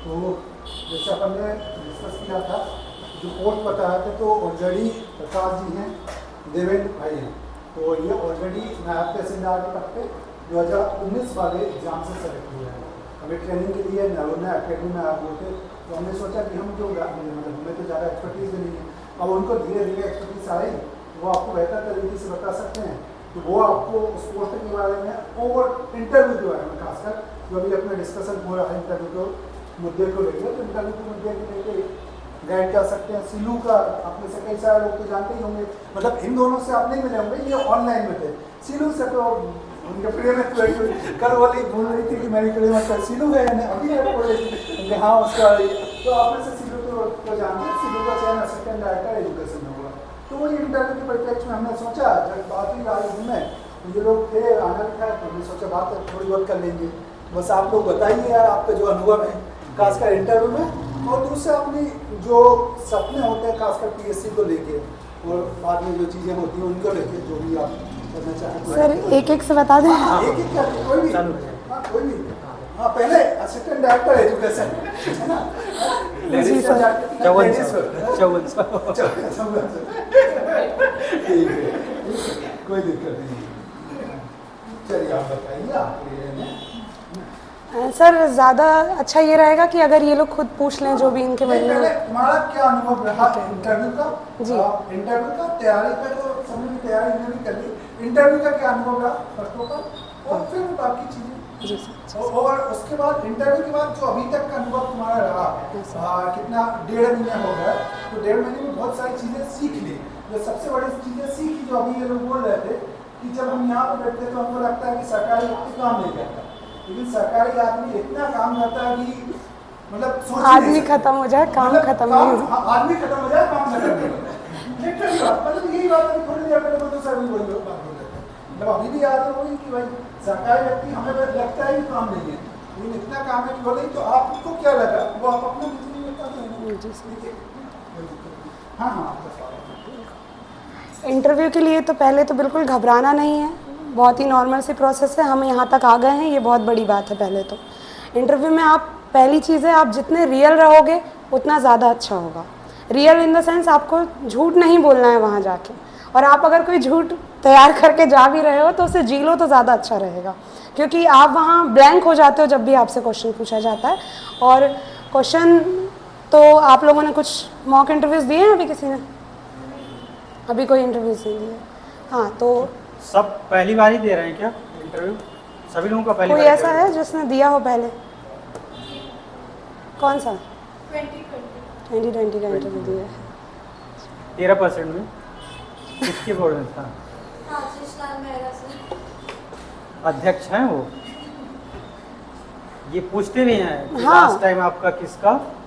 तो जैसे अपन ने डिस्कस किया था, जो पोस्ट बताया था, तो ऑलरेडी प्रकाश जी हैं, देवेंद्र भाई हैं, तो ये ऑलरेडी नायब तहसीलदार के पद पे 2019 वाले एग्जाम से सेलेक्ट हुए हैं। हमें ट्रेनिंग के लिए नरोना अकेडमी में आप बोलते, तो हमने सोचा कि हम जो मतलब हमें तो ज़्यादा एक्सपर्टीज़ भी नहीं है, अब उनको धीरे धीरे एक्सपर्टीज आए, वो आपको बेहतर तरीके से बता सकते हैं। तो वो आपको उस पोस्ट के बारे में और इंटरव्यू के बारे में खासकर जो अभी अपना डिस्कशन हो रहा है इंटरव्यू को मुद्दे को लेकर, तो इंटरव्यू के मुद्दे को लेकर गाइड कर सकते हैं। सिलू का आप में से कई सारे लोग तो जानते ही होंगे, मतलब इन दोनों से आप नहीं मिले होंगे, ये ऑनलाइन में थे। सिलू से तो उनके प्रिय में कल वाली बोल रही थी कि मेरी प्रिय में सिलू है, अभी बोल रही थी हाँ उसका, तो आप में से सिलू तो जानते हैं। सिलू का चयन असिस्टेंट डायरेक्टर एजुकेशन में हुआ, तो वही इंटरव्यू के परिप्रेक्ष्य में हमने सोचा, जब बात ही आई में ये लोग थे आना था, तो हमने सोचा बात थोड़ी बहुत कर लेंगे। बस आप लोग बताइए यार आपका जो अनुभव है खासकर इंटरव्यू में, और दूसरा अपनी जो सपने होते हैं खासकर पीएससी को लेके, और बाद में जो चीज़ें होती हैं उनको लेके, जो भी आप करना चाहें। सर एक एक से बता दें। एक एक क्या, कोई भी, हाँ कोई भी। हाँ पहले असिस्टेंट डायरेक्टर एजुकेशन है ना, जी सर। 54 ठीक है, कोई दिक्कत नहीं। चलिए आप बताइए आपके लिए में। सर ज़्यादा अच्छा ये रहेगा कि अगर ये लोग खुद पूछ लें जो भी इनके मन में। हमारा क्या अनुभव रहा इंटरव्यू का? जी इंटरव्यू का तैयारी का तो समझ में तैयारी इन्होंने कर ली, इंटरव्यू का क्या अनुभव रहा फर्स्टों का, और फिर बाकी चीज़ें जी सर। और उसके बाद इंटरव्यू के बाद जो अभी तक का अनुभव तुम्हारा रहा, कितना 1.5 महीना हो गया, तो 1.5 महीने में बहुत सारी चीज़ें सीख ली। जो सबसे बड़ी चीज़ें सीखी जो अभी ये लोग बोल रहे थे कि जब हम यहाँ पर बैठते तो हमको लगता है कि सरकारी व्यक्ति काम नहीं करता, लेकिन सरकारी आदमी इतना काम करता है कि मतलब आदमी खत्म हो जाए काम खत्म नहीं हो, आदमी खत्म हो जाए काम खत्म नहीं होता। मतलब यही बात है, थोड़ी देर पहले तो सर भी वही बात बोल रहे थे, मतलब अभी भी याद है वही कि भाई सरकारी व्यक्ति हमें लगता है कि काम नहीं है, लेकिन इतना काम है कि बोले। तो आपको क्या लगा वो आप अपना बताते हैं। हाँ हाँ इंटरव्यू के लिए तो पहले तो बिल्कुल घबराना नहीं है, बहुत ही नॉर्मल सी प्रोसेस है। हम यहाँ तक आ गए हैं, ये बहुत बड़ी बात है। पहले तो इंटरव्यू में आप पहली चीज़ है, आप जितने रियल रहोगे उतना ज़्यादा अच्छा होगा। रियल इन द सेंस आपको झूठ नहीं बोलना है वहाँ जाके, और आप अगर कोई झूठ तैयार करके जा भी रहे हो तो उसे जी लो तो ज़्यादा अच्छा रहेगा, क्योंकि आप वहाँ ब्लैंक हो जाते हो जब भी आपसे क्वेश्चन पूछा जाता है। और क्वेश्चन तो आप लोगों ने कुछ मॉक इंटरव्यूज़ दिए हैं अभी किसी ने? अभी कोई इंटरव्यूज़ नहीं दिए? हाँ, तो सब पहली बार ही दे रहे हैं क्या इंटरव्यू? सभी लोगों का पहली कोई बार ऐसा है जिसने दिया हो पहले? कौन सा? 2020 का इंटरव्यू दिया है। 13% में किसके बोर्ड में था? अध्यक्ष हैं वो, ये पूछते भी हैं कि हाँ। लास्ट टाइम आपका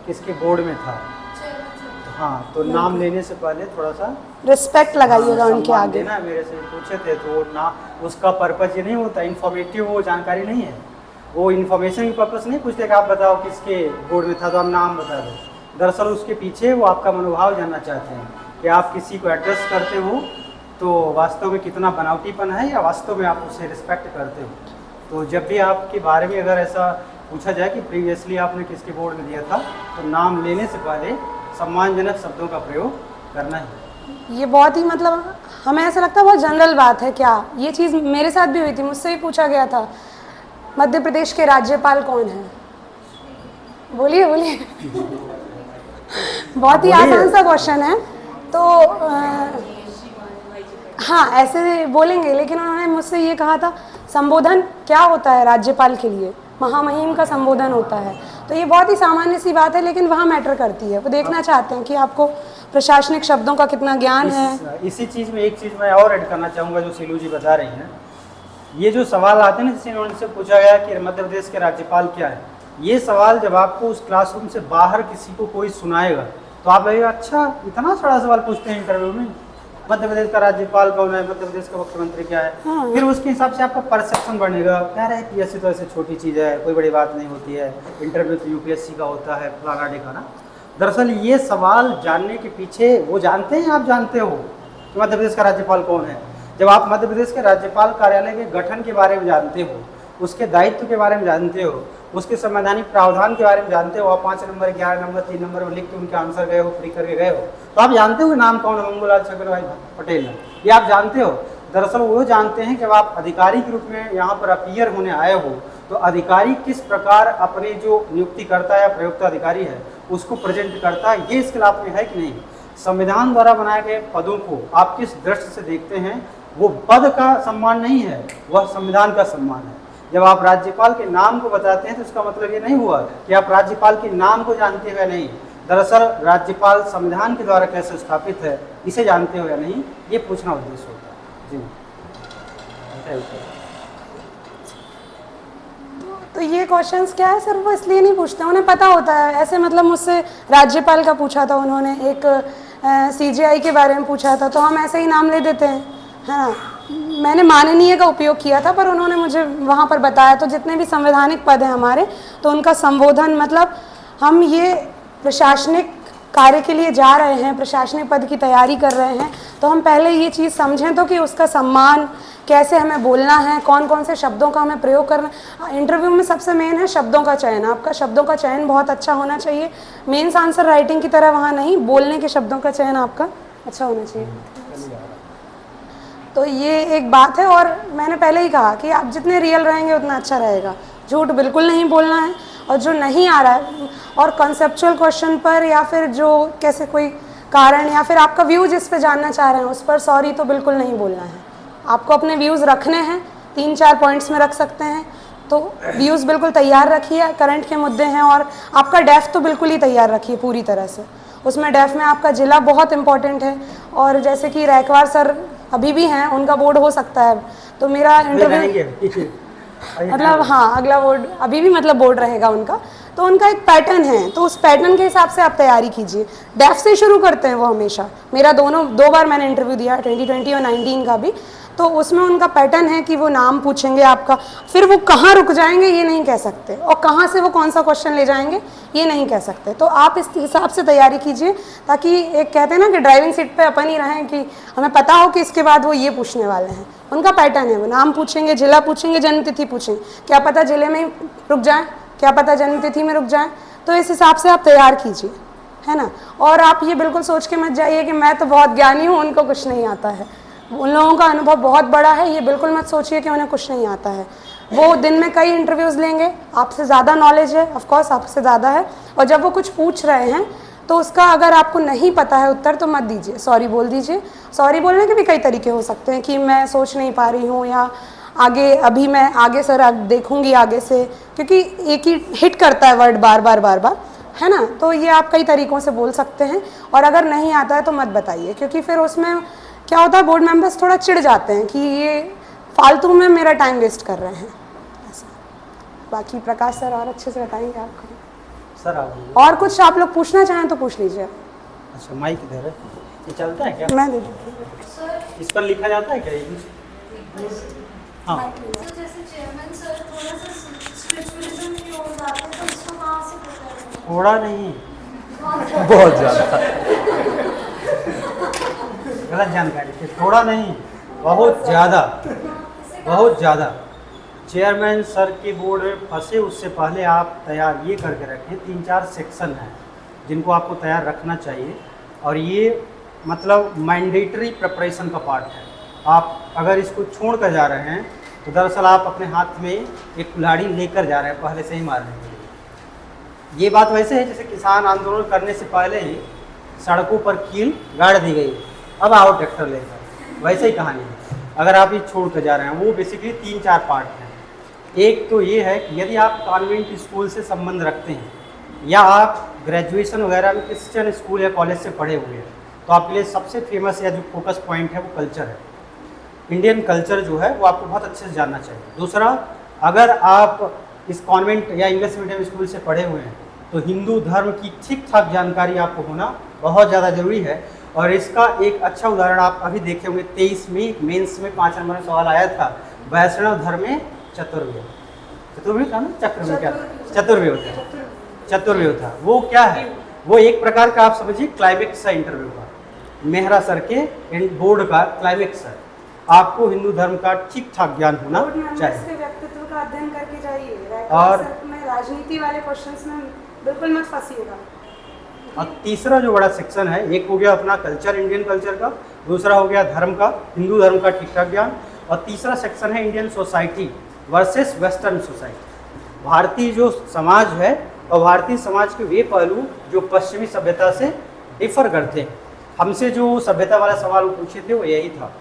किसके बोर्ड में था। हाँ, तो नाम लेने से पहले थोड़ा सा रिस्पेक्ट लगाइएगा उनके सम्मान आगे। देना। मेरे से पूछे थे तो वो ना, उसका पर्पज ये नहीं होता, इन्फॉर्मेटिव वो जानकारी नहीं है, वो इन्फॉर्मेशन की पर्पज नहीं पूछते कि आप बताओ किसके बोर्ड में था तो आप नाम बता दो। दरअसल उसके पीछे वो आपका मनोभाव जानना चाहते हैं कि आप किसी को एड्रेस करते हो तो वास्तव में कितना बनावटीपन है या वास्तव में आप उसे रिस्पेक्ट करते हो। तो जब भी आपके बारे में अगर ऐसा पूछा जाए कि प्रीवियसली आपने किसके बोर्ड में दिया था, तो नाम लेने से पहले सम्मानजनक शब्दों का प्रयोग करना है। ये बहुत ही मतलब हमें ऐसा लगता है बहुत जनरल बात है क्या, ये चीज़ मेरे साथ भी हुई थी, मुझसे भी पूछा गया था मध्य प्रदेश के राज्यपाल कौन हैं? बोलिए बोलिए। बहुत ही आसान सा क्वेश्चन है, तो हाँ ऐसे बोलेंगे, लेकिन उन्होंने मुझसे ये कहा था संबोधन क्या होता है राज्यपाल के लिए, महामहिम का संबोधन होता है। तो ये बहुत ही सामान्य सी बात है, लेकिन वहाँ मैटर करती है। वो देखना चाहते हैं कि आपको प्रशासनिक शब्दों का कितना ज्ञान है। इसी चीज़ में एक चीज़ मैं और ऐड करना चाहूँगा जो सिलू जी बता रही हैं। ये जो सवाल आते हैं ना, जैसे उनसे पूछा गया कि मध्य प्रदेश के राज्यपाल क्या है, ये सवाल जब आपको उस क्लासरूम से बाहर किसी को कोई सुनाएगा तो आप लगेगा अच्छा इतना सारा सवाल पूछते हैं इंटरव्यू में, मध्य प्रदेश का राज्यपाल कौन है, मध्य प्रदेश का मुख्यमंत्री क्या है। हाँ। फिर उसके हिसाब से आपका परसेप्शन बनेगा, कह रहे हैं पीएससी तो ऐसे छोटी चीज़ है, कोई बड़ी बात नहीं होती है, इंटरव्यू तो यूपीएससी का होता है, फलाना ढिकाना। दरअसल ये सवाल जानने के पीछे वो जानते हैं, आप जानते हो कि मध्य प्रदेश का राज्यपाल कौन है। जब आप मध्य प्रदेश के राज्यपाल कार्यालय के गठन के बारे में जानते हो, उसके दायित्व के बारे में जानते हो, उसके संवैधानिक प्रावधान के बारे में जानते हो, आप 5 नंबर 11 नंबर 3 नंबर में लिख के उनके आंसर गए हो, फ्री करके गए हो, तो आप जानते हो कि नाम कौन है, मंगूलाल छगन भाई पटेल है, ये आप जानते हो। दरअसल वो जानते हैं कि जब आप अधिकारी के रूप में यहाँ पर अपीयर होने आए हो तो अधिकारी किस प्रकार अपने जो नियुक्ति करता है या प्रयुक्त अधिकारी है उसको प्रेजेंट करता है, ये स्किल आप में है कि नहीं। संविधान द्वारा बनाए गए पदों को आप किस दृष्टि से देखते हैं, वो पद का सम्मान नहीं है, वह संविधान का सम्मान है। जब आप राज्यपाल के नाम को बताते हैं तो इसका मतलब ये नहीं हुआ कि आप राज्यपाल के नाम को जानते हो या नहीं, दरअसल राज्यपाल संविधान के द्वारा कैसे स्थापित है इसे जानते हो या नहीं, ये पूछना उद्देश्य होता है। जी तो ये क्वेश्चंस क्या है सर, वो इसलिए नहीं पूछते, उन्हें पता होता है। ऐसे मतलब मुझसे राज्यपाल का पूछा था उन्होंने, एक CGI के बारे में पूछा था, तो हम ऐसे ही नाम ले देते हैं, है ना। मैंने माननीय का उपयोग किया था पर उन्होंने मुझे वहाँ पर बताया। तो जितने भी संवैधानिक पद हैं हमारे, तो उनका संबोधन मतलब हम ये प्रशासनिक कार्य के लिए जा रहे हैं, प्रशासनिक पद की तैयारी कर रहे हैं, तो हम पहले ये चीज़ समझें तो कि उसका सम्मान कैसे हमें बोलना है, कौन कौन से शब्दों का हमें प्रयोग करना है। इंटरव्यू में सबसे मेन है शब्दों का चयन, आपका शब्दों का चयन बहुत अच्छा होना चाहिए। मेंस आंसर राइटिंग की तरह वहाँ नहीं, बोलने के शब्दों का चयन आपका अच्छा होना चाहिए। तो ये एक बात है। और मैंने पहले ही कहा कि आप जितने रियल रहेंगे उतना अच्छा रहेगा, झूठ बिल्कुल नहीं बोलना है। और जो नहीं आ रहा है और कॉन्सेप्चुअल क्वेश्चन पर या फिर जो कैसे कोई कारण या फिर आपका व्यू जिस पे जानना चाह रहे हैं उस पर सॉरी तो बिल्कुल नहीं बोलना है। आपको अपने व्यूज़ रखने हैं, 3-4 पॉइंट्स में रख सकते हैं, तो व्यूज़ बिल्कुल तैयार रखिए। करंट के मुद्दे हैं और आपका डेफ तो बिल्कुल ही तैयार रखिए पूरी तरह से। उसमें डेफ में आपका ज़िला बहुत इंपॉर्टेंट है। और जैसे कि रैकवार सर अभी भी हैं, उनका बोर्ड हो सकता है, तो मेरा इंटरव्यू मतलब हाँ अगला बोर्ड अभी भी मतलब बोर्ड रहेगा उनका, तो उनका एक पैटर्न है, तो उस पैटर्न के हिसाब से आप तैयारी कीजिए। डेफ से शुरू करते हैं वो हमेशा। मेरा 2 बार मैंने इंटरव्यू दिया, 2020 और 19 का भी, तो उसमें उनका पैटर्न है कि वो नाम पूछेंगे आपका, फिर वो कहाँ रुक जाएंगे ये नहीं कह सकते, और कहाँ से वो कौन सा क्वेश्चन ले जाएंगे ये नहीं कह सकते। तो आप इस हिसाब से तैयारी कीजिए, ताकि एक कहते हैं ना कि ड्राइविंग सीट पे अपन ही रहें कि हमें पता हो कि इसके बाद वो ये पूछने वाले हैं। उनका पैटर्न है, वो नाम पूछेंगे, जिला पूछेंगे, जन्मतिथि पूछेंगे, क्या पता जिले में ही रुक जाएँ, क्या पता जन्मतिथि में रुक जाएँ। तो इस हिसाब से आप तैयार कीजिए, है ना। और आप ये बिल्कुल सोच के मत जाइए कि मैं तो बहुत ज्ञानी हूँ, उनको कुछ नहीं आता है। उन लोगों का अनुभव बहुत बड़ा है, ये बिल्कुल मत सोचिए कि उन्हें कुछ नहीं आता है। वो दिन में कई इंटरव्यूज़ लेंगे, आपसे ज़्यादा नॉलेज है, ऑफ कोर्स आपसे ज़्यादा है। और जब वो कुछ पूछ रहे हैं तो उसका अगर आपको नहीं पता है उत्तर तो मत दीजिए, सॉरी बोल दीजिए। सॉरी बोलने के भी कई तरीके हो सकते हैं कि मैं सोच नहीं पा रही हूँ, या आगे अभी मैं आगे सर देखूँगी आगे से, क्योंकि एक ही हिट करता है वर्ड बार बार बार बार, है ना। तो ये आप कई तरीक़ों से बोल सकते हैं। और अगर नहीं आता है तो मत बताइए, क्योंकि फिर उसमें क्या होता है, बोर्ड मेंबर्स थोड़ा चिढ़ जाते हैं कि ये फालतू में मेरा टाइम वेस्ट कर रहे हैं ऐसा। बाकी प्रकाश सर और अच्छे से बताएंगे आपको। सर आप और कुछ आप लोग पूछना चाहें तो पूछ लीजिए। अच्छा माइक इधर है, ये चलता है क्या? मैं दे दूँगी। इस पर लिखा जाता है क्या? हाँ जैसे चेयरमैन सर थोड़ा सा स्पिरिचुअलिज्म की ओर जाते हैं, तो इसको कहाँ से पता है? थोड़ा नहीं, बहुत ज़्यादा गलत जानकारी थी। थोड़ा नहीं, बहुत ज़्यादा, बहुत ज़्यादा। चेयरमैन सर के बोर्ड में फंसे उससे पहले आप तैयार ये करके रखें, 3-4 सेक्शन हैं जिनको आपको तैयार रखना चाहिए, और ये मतलब मैंडेटरी प्रिपरेशन का पार्ट है। आप अगर इसको छोड़ कर जा रहे हैं तो दरअसल आप अपने हाथ में एक कुल्हाड़ी लेकर जा रहे हैं पहले से ही मारने के लिए। ये बात वैसे है जैसे किसान आंदोलन करने से पहले ही सड़कों पर कील गाड़ दी गई, अब आओ ट्रैक्टर लेकर, वैसे ही कहानी है। अगर आप ये छोड़ कर जा रहे हैं, वो बेसिकली 3-4 पार्ट हैं। एक तो ये है कि यदि आप कॉन्वेंट स्कूल से संबंध रखते हैं या आप ग्रेजुएशन वगैरह में क्रिश्चियन स्कूल या कॉलेज से पढ़े हुए हैं, तो आपके लिए सबसे फेमस या जो फोकस पॉइंट है वो कल्चर है। इंडियन कल्चर जो है वो आपको बहुत अच्छे से जानना चाहिए। दूसरा, अगर आप इस कॉन्वेंट या इंग्लिश मीडियम स्कूल से पढ़े हुए हैं तो हिंदू धर्म की ठीक ठाक जानकारी आपको होना बहुत ज़्यादा ज़रूरी है। और इसका एक अच्छा उदाहरण आप अभी देखे होंगे, 23 में मेंस में 5 नंबर में सवाल आया था, वैष्णव धर्म में चतुर्वेद था ना, चक्र में क्या चतुर्वेद था। वो क्या है, वो एक प्रकार का आप समझिए क्लाइमेक्स है इंटरव्यू का, मेहरा सर के बोर्ड का क्लाइमेक्स है। आपको हिंदू धर्म का ठीक ठाक ज्ञान होना चाहिए। व्यक्तित्व का अध्ययन करके जाइए, और राजनीति वाले क्वेश्चंस में बिल्कुल मत फंसिएगा। और तीसरा जो बड़ा सेक्शन है, एक हो गया अपना कल्चर, इंडियन कल्चर का, दूसरा हो गया धर्म का, हिंदू धर्म का ठीक ठाक ज्ञान, और तीसरा सेक्शन है Indian society versus western society. भारतीय जो समाज है और भारतीय समाज के वे पहलू जो पश्चिमी सभ्यता से डिफर करते हैं। हमसे जो सभ्यता वाला सवाल वो पूछे थे वो यही था।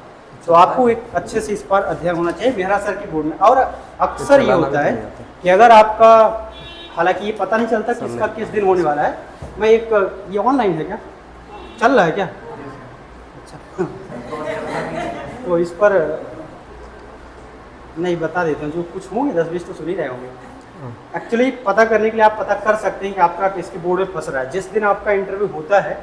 तो आपको एक अच्छे से इस पर अध्ययन होना चाहिए मेहरा सर की बोर्ड में। और अक्सर ये होता है कि अगर आपका, हालांकि ये पता नहीं चलता किसका किस दिन होने वाला है, मैं एक, ये ऑनलाइन है क्या, चल रहा है क्या? अच्छा तो इस पर नहीं बता देता हूँ, जो कुछ होंगे 10-20 तो सुन ही रहे होंगे। एक्चुअली पता करने के लिए आप पता कर सकते हैं कि आपका किसके बोर्ड में फंस रहा है। जिस दिन आपका इंटरव्यू होता है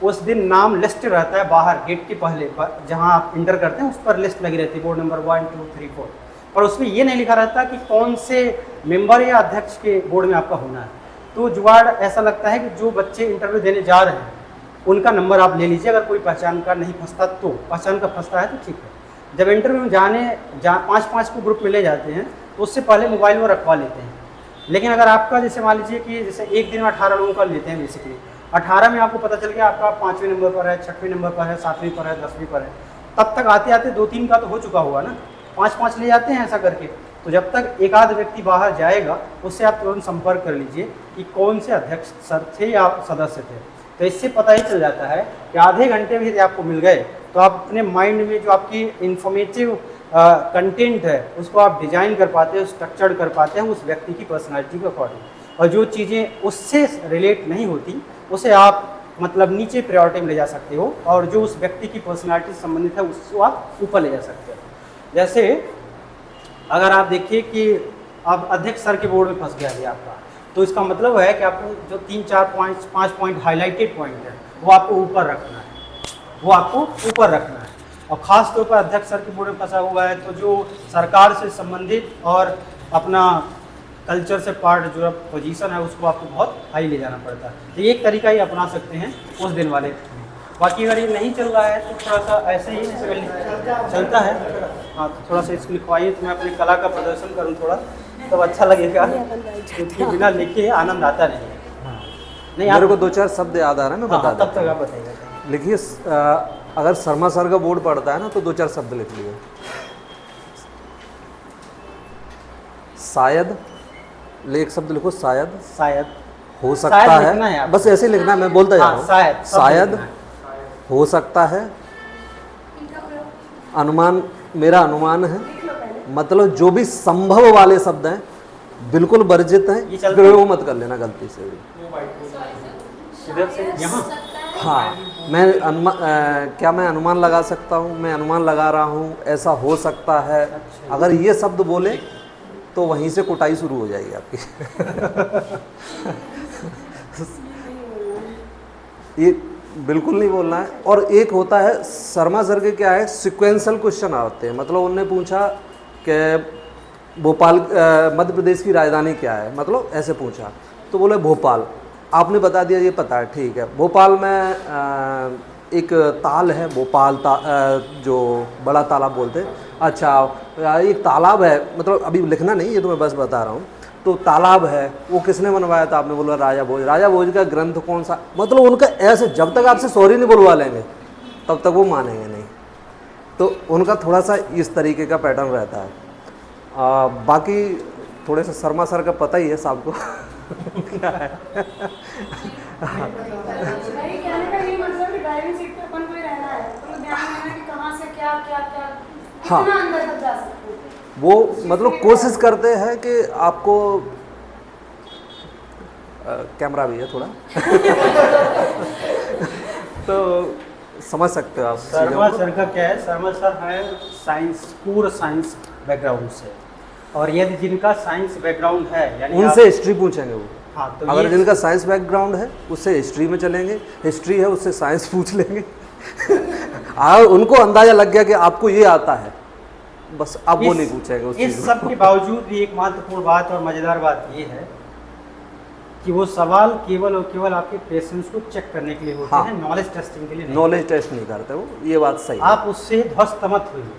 उस दिन नाम लिस्ट रहता है बाहर गेट के पहले, जहाँ आप इंटर करते हैं उस पर लिस्ट लगी रहती है, बोर्ड नंबर 1, 2, 3, 4, और उसमें ये नहीं लिखा रहता कि कौन से मेंबर या अध्यक्ष के बोर्ड में आपका होना है। तो जुगाड़ ऐसा लगता है कि जो बच्चे इंटरव्यू देने जा रहे हैं उनका नंबर आप ले लीजिए, अगर कोई पहचान का नहीं फंसता तो। पहचान का फंसता है तो ठीक है। जब इंटरव्यू में जाने 5-5 को ग्रुप में ले जाते हैं तो उससे पहले मोबाइल में रखवा लेते हैं। लेकिन अगर आपका जैसे मान लीजिए कि जैसे एक दिन में 18 लोगों का लेते हैं, बेसिकली 18 में आपको पता चल गया आपका 5वें नंबर पर है, 6वें नंबर पर है, 7वें पर है, 10वीं पर है, तब तक आते आते 2-3 का तो हो चुका होगा ना। 5-5 ले जाते हैं ऐसा करके। तो जब तक एक आध व्यक्ति बाहर जाएगा उससे आप तुरंत संपर्क कर लीजिए कि कौन से अध्यक्ष सर थे या सदस्य थे। तो इससे पता ही चल जाता है कि आधे घंटे में यदि आपको मिल गए तो आप अपने माइंड में जो आपकी इंफॉर्मेटिव कंटेंट है उसको आप डिजाइन कर पाते हैं, स्ट्रक्चर्ड कर पाते हैं उस व्यक्ति की पर्सनालिटी के अकॉर्डिंग। और जो चीज़ें उससे रिलेट नहीं होती उसे आप मतलब नीचे प्रायोरिटी में ले जा सकते हो, और जो उस व्यक्ति की पर्सनालिटी से संबंधित है उसको आप ऊपर ले जा सकते हो। जैसे अगर आप देखिए कि आप अध्यक्ष सर के बोर्ड में फंस गया है आपका, तो इसका मतलब है कि आपको जो 3-4-5 पॉइंट हाईलाइटेड पॉइंट है वो आपको ऊपर रखना है, वो आपको ऊपर रखना है। और ख़ास तौर पर अध्यक्ष सर के बोर्ड में फंसा हुआ है तो जो सरकार से संबंधित और अपना कल्चर से पार्ट जो पोजीशन है उसको आपको बहुत हाई ले जाना पड़ता है। तो एक तरीका ही अपना सकते हैं उस दिन वाले। बाकी अगर ये नहीं चल रहा है तो थोड़ा सा ऐसे ही चलता है, हाँ तो थोड़ा सा इसको लिखवाइए तो मैं अपनी कला का प्रदर्शन करूँ थोड़ा, तब अच्छा लगेगा, क्योंकि बिना लिखे आनंद आता नहीं है। नहीं मेरे को 2-4 शब्द याद आ रहा है, मैं बता तब तक आप बताइए। लिखिए, अगर शर्मा सर का बोर्ड पढ़ता है ना तो 2-4 शब्द लिख लिए। शायद, एक शब्द लिखो, शायद। शायद हो सकता है, बस ऐसे लिखना है, मैं बोलता जा रहा हूँ। शायद, हो सकता है, अनुमान, मेरा अनुमान है, मतलब जो भी संभव वाले शब्द हैं बिल्कुल वर्जित हैं, प्रयोग मत कर लेना गलती से भी। हाँ, क्या मैं अनुमान लगा सकता हूँ, मैं अनुमान लगा रहा हूँ, ऐसा हो सकता है। अगर ये शब्द बोले तो वहीं से कुटाई शुरू हो जाएगी आपकी। ये बिल्कुल नहीं बोलना है। और एक होता है शर्मा सर के, क्या है, सिक्वेंशियल क्वेश्चन आते हैं। मतलब उन्होंने पूछा कि भोपाल, मध्य प्रदेश की राजधानी क्या है, मतलब ऐसे पूछा तो बोले भोपाल। आपने बता दिया ये पता है, ठीक है। भोपाल में एक ताल है, भोपाल जो बड़ा तालाब बोलते हैं। अच्छा, एक तालाब है, मतलब अभी लिखना नहीं, ये तो मैं बस बता रहा हूँ। तो तालाब है, वो किसने बनवाया था? आपने बोला राजा भोज। राजा भोज का ग्रंथ कौन सा? मतलब उनका ऐसे, जब तक आपसे सॉरी नहीं बुलवा लेंगे तब तक वो मानेंगे नहीं। तो उनका थोड़ा सा इस तरीके का पैटर्न रहता है। बाकी थोड़े से शर्मा सर का पता ही है सबको। क्या है? भाई कहने का ये मतलब कि ड्राइविंग सीट पे अपन को ही रहना है, तो ध्यान रखना कि कहाँ से क्या क्या क्या कितना अंदर तक जा सकते हैं। वो मतलब कोशिश करते हैं कि आपको, कैमरा भी है थोड़ा। तो समझ सकते हो आप। शर्मा सर का क्या है, शर्मा सर है साइंस, पूरा साइंस बैकग्राउंड से, और यदि जिनका साइंस बैकग्राउंड है यानी उनसे हिस्ट्री पूछेंगे वो। हाँ, तो अगर जिनका साइंस बैकग्राउंड है उससे हिस्ट्री में चलेंगे, हिस्ट्री है उससे साइंस पूछ लेंगे। उनको अंदाजा लग गया कि आपको ये आता है, बस अब वो नहीं पूछेंगे उस इस सब के बावजूद भी एक महत्वपूर्ण बात और मज़ेदार बात ये है कि वो सवाल केवल और केवल आपके पेशेंस को चेक करने के लिए होते हैं, नॉलेज टेस्टिंग के लिए नहीं। नॉलेज टेस्ट नहीं करते वो, ये बात सही है। आप उससे ध्वस्त मत होइए,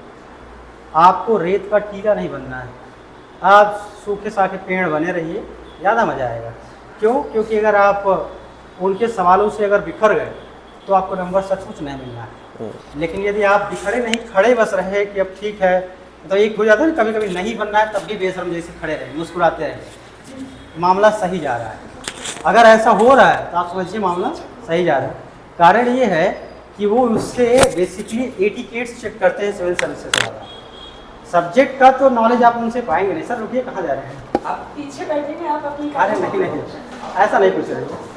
आपको रेत का टीला नहीं बनना है। आप सूखे साखे पेड़ बने रहिए, ज़्यादा मज़ा आएगा। क्यों? क्योंकि अगर आप उनके सवालों से अगर बिखर गए तो आपको नंबर सचमुच नहीं मिलना है। लेकिन यदि आप बिखरे नहीं, खड़े बस रहे कि अब ठीक है, तो एक हो जाता है कभी कभी नहीं बनना है, तब भी बेशर्म जैसे खड़े रहे, मुस्कुराते रहे, मामला सही जा रहा है। अगर ऐसा हो रहा है तो आप समझिए मामला सही जा रहा है। कारण ये है कि वो उससे बेसिकली एटिकेट्स चेक करते हैं सिविल सर्विसेज वाला। सब्जेक्ट का तो नॉलेज आप उनसे पाएंगे नहीं। सर रुकिए, कहाँ जा रहे हैं आप? पीछे बैठेंगे आप अपनी। अरे नहीं, ऐसा नहीं पूछ रहे।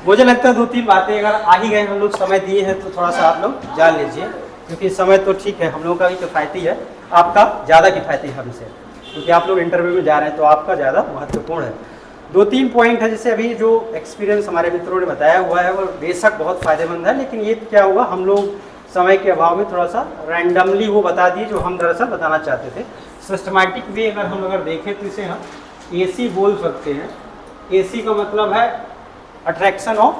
मुझे लगता है 2-3 बातें अगर आ ही गए, हम लोग समय दिए हैं तो थोड़ा सा आप लोग जान लीजिए, क्योंकि समय तो ठीक है, हम लोगों का भी किफ़ायती है, आपका ज़्यादा किफ़ायती है हमसे, क्योंकि आप लोग इंटरव्यू में जा रहे हैं तो आपका ज़्यादा महत्वपूर्ण है। 2-3 पॉइंट है, जैसे अभी जो एक्सपीरियंस हमारे मित्रों ने बताया हुआ है वो बेशक बहुत फ़ायदेमंद है, लेकिन ये क्या हुआ, हम लोग समय के अभाव में थोड़ा सा रैंडमली वो बता दिए जो हम दरअसल बताना चाहते थे। सिस्टमैटिक वे अगर देखें तो इसे हम AC बोल सकते हैं। AC का मतलब है अट्रैक्शन ऑफ